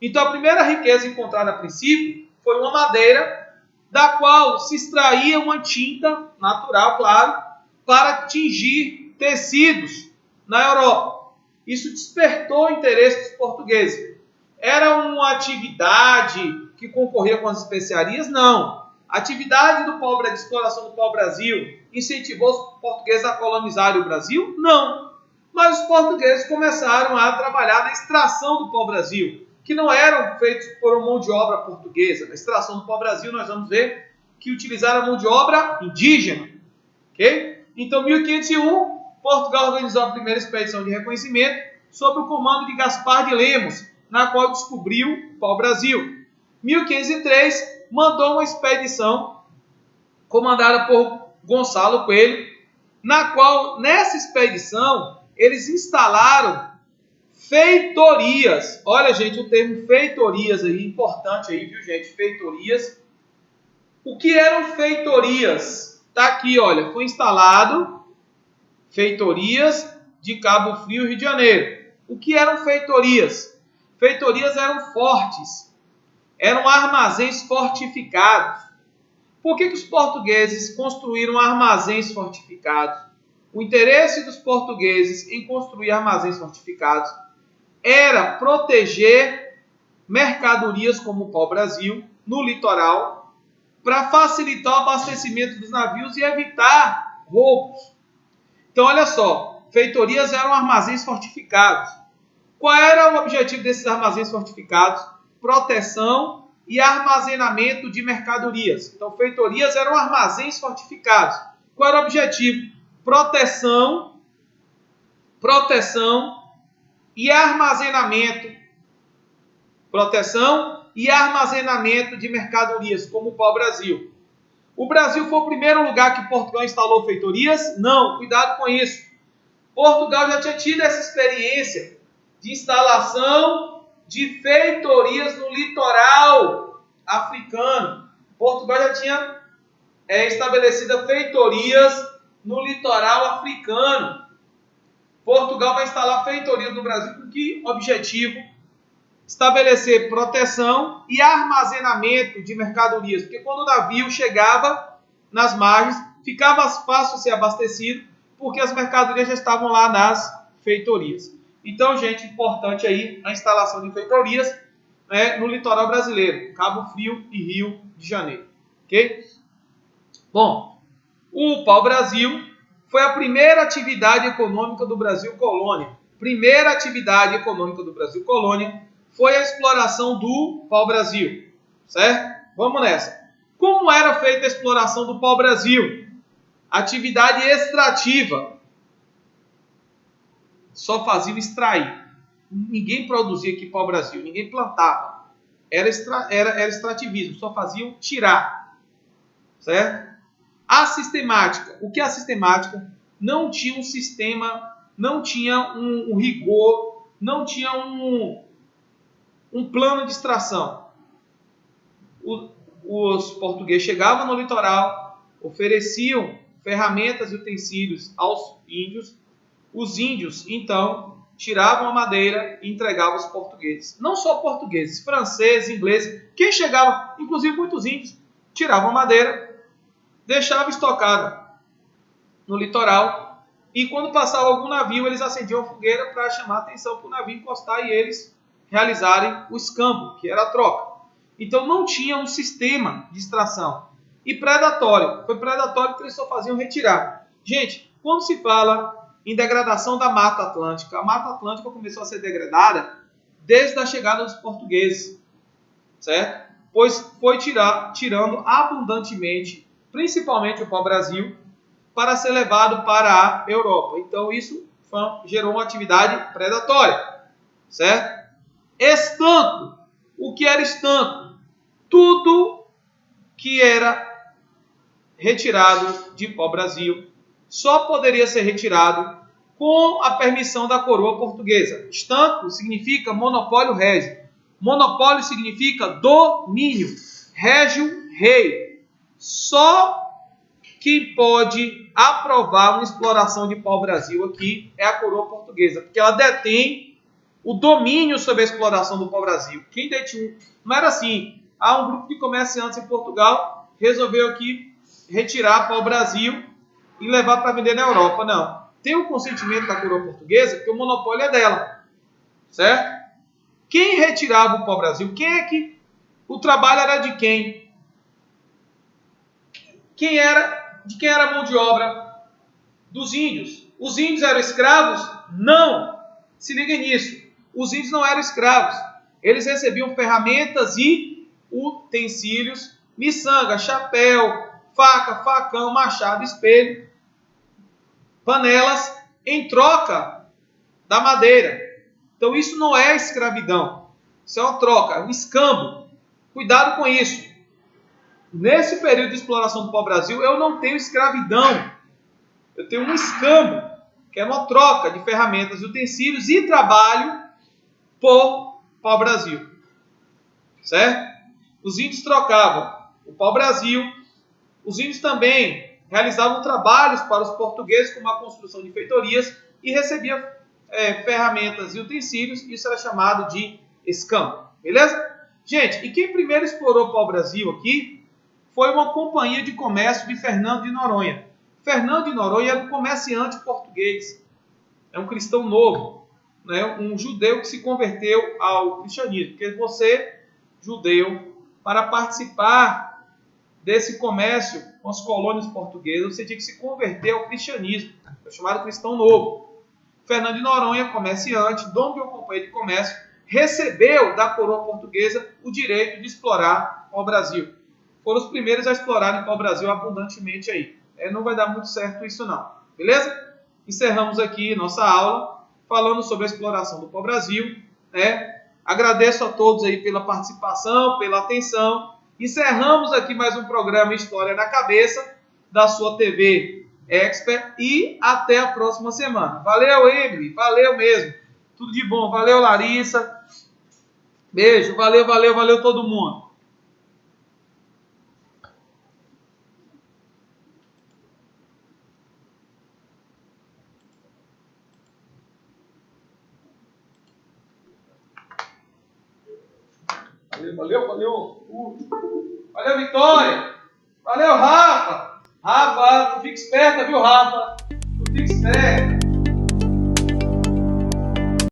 Então a primeira riqueza encontrada a princípio foi uma madeira da qual se extraía uma tinta natural, claro, para tingir tecidos na Europa. Isso despertou o interesse dos portugueses. Era uma atividade que concorria com as especiarias? Não. A atividade de exploração do pau-brasil incentivou os portugueses a colonizarem o Brasil? Não. Mas os portugueses começaram a trabalhar na extração do pau-brasil, que não eram feitos por uma mão de obra portuguesa. Na extração do pau-brasil nós vamos ver que utilizaram a mão de obra indígena. Okay? Então, em 1501, Portugal organizou a primeira expedição de reconhecimento sob o comando de Gaspar de Lemos, na qual descobriu o pau-brasil. Em 1503, mandou uma expedição comandada por Gonçalo Coelho, na qual, nessa expedição, eles instalaram feitorias. Olha, gente, o termo feitorias aí, importante aí, viu, gente? Feitorias. O que eram feitorias? Tá aqui, olha, foi instalado feitorias de Cabo Frio, Rio de Janeiro. O que eram feitorias? Feitorias eram fortes, eram armazéns fortificados. Por que os portugueses construíram armazéns fortificados? O interesse dos portugueses em construir armazéns fortificados era proteger mercadorias como o pau-brasil no litoral, para facilitar o abastecimento dos navios e evitar roubos. Então, olha só, feitorias eram armazéns fortificados. Qual era o objetivo desses armazéns fortificados? Proteção e armazenamento de mercadorias. Então, feitorias eram armazéns fortificados. Qual era o objetivo? Proteção e armazenamento. Proteção e armazenamento de mercadorias, como o pau-brasil. O Brasil foi o primeiro lugar que Portugal instalou feitorias? Não, cuidado com isso. Portugal já tinha tido essa experiência de instalação de feitorias no litoral africano. Portugal já tinha estabelecido feitorias no litoral africano. Portugal vai instalar feitorias no Brasil com que objetivo? Estabelecer proteção e armazenamento de mercadorias. Porque quando o navio chegava nas margens, ficava fácil ser abastecido, porque as mercadorias já estavam lá nas feitorias. Então, gente, importante aí a instalação de feitorias no litoral brasileiro, Cabo Frio e Rio de Janeiro. Ok? Bom, o pau-brasil foi a primeira atividade econômica do Brasil colônia. Primeira atividade econômica do Brasil colônia foi a exploração do pau-brasil. Certo? Vamos nessa. Como era feita a exploração do pau-brasil? Atividade extrativa. Só faziam extrair. Ninguém produzia aqui pau-brasil, ninguém plantava. Era extrativismo, só faziam tirar. Certo? A sistemática. O que é a sistemática? Não tinha um sistema, não tinha um rigor, não tinha um plano de extração. Os portugueses chegavam no litoral, ofereciam ferramentas e utensílios aos índios. Os índios, então, tiravam a madeira e entregavam aos portugueses. Não só portugueses, franceses, ingleses. Quem chegava, inclusive muitos índios, tiravam a madeira, deixavam estocada no litoral. E quando passava algum navio, eles acendiam a fogueira para chamar a atenção para o navio encostar e eles realizarem o escambo, que era a troca. Então não tinha um sistema de extração. E predatório. Foi predatório porque eles só faziam retirar. Gente, quando se fala em degradação da Mata Atlântica, a Mata Atlântica começou a ser degradada desde a chegada dos portugueses. Certo? Pois foi tirando abundantemente, principalmente o pau-brasil, para ser levado para a Europa. Então isso gerou uma atividade predatória. Certo? Estanco. O que era estanco? Tudo que era retirado de pau-brasil só poderia ser retirado com a permissão da coroa portuguesa. Estanco significa monopólio régio. Monopólio significa domínio. Régio, rei. Só quem pode aprovar uma exploração de pau-brasil aqui é a coroa portuguesa, porque ela detém o domínio sobre a exploração do pau-brasil. Quem detinha? Não era assim. Há um grupo de comerciantes em Portugal resolveu aqui retirar pau-brasil e levar para vender na Europa. Não. Tem o consentimento da coroa portuguesa, porque o monopólio é dela. Certo? Quem retirava o pau-brasil? Quem é que... O trabalho era de quem? De quem era a mão de obra? Dos índios. Os índios eram escravos? Não. Se liguem nisso. Os índios não eram escravos. Eles recebiam ferramentas e utensílios, miçanga, chapéu, faca, facão, machado, espelho, panelas, em troca da madeira. Então isso não é escravidão. Isso é uma troca, um escambo. Cuidado com isso. Nesse período de exploração do pau-brasil, eu não tenho escravidão. Eu tenho um escambo, que é uma troca de ferramentas, utensílios e trabalho por pau-brasil. Certo? Os índios trocavam o pau-brasil. Os índios também realizavam trabalhos para os portugueses, como a construção de feitorias, e recebiam ferramentas e utensílios. Isso era chamado de escambo. Beleza? Gente, e quem primeiro explorou o pau-brasil aqui foi uma companhia de comércio de Fernando de Noronha. Fernando de Noronha era um comerciante português. É um cristão novo. Né? Um judeu que se converteu ao cristianismo. Porque você, judeu, para participar desse comércio com as colônias portuguesas, você tinha que se converter ao cristianismo. É chamado cristão novo. Fernando de Noronha, comerciante, dono de uma companhia de comércio, recebeu da coroa portuguesa o direito de explorar o Brasil. Foram os primeiros a explorarem o Brasil abundantemente aí. Não vai dar muito certo isso não, beleza? Encerramos aqui nossa aula falando sobre a exploração do pau-brasil. Agradeço a todos aí pela participação, pela atenção. Encerramos aqui mais um programa História na Cabeça da sua TV Expert e até a próxima semana. Valeu, Emily, valeu mesmo. Tudo de bom, valeu, Larissa. Beijo, valeu todo mundo. Valeu. Valeu, Vitória. Valeu, Rafa. Rafa, tu fica esperta, viu, Rafa? Tu fica esperta.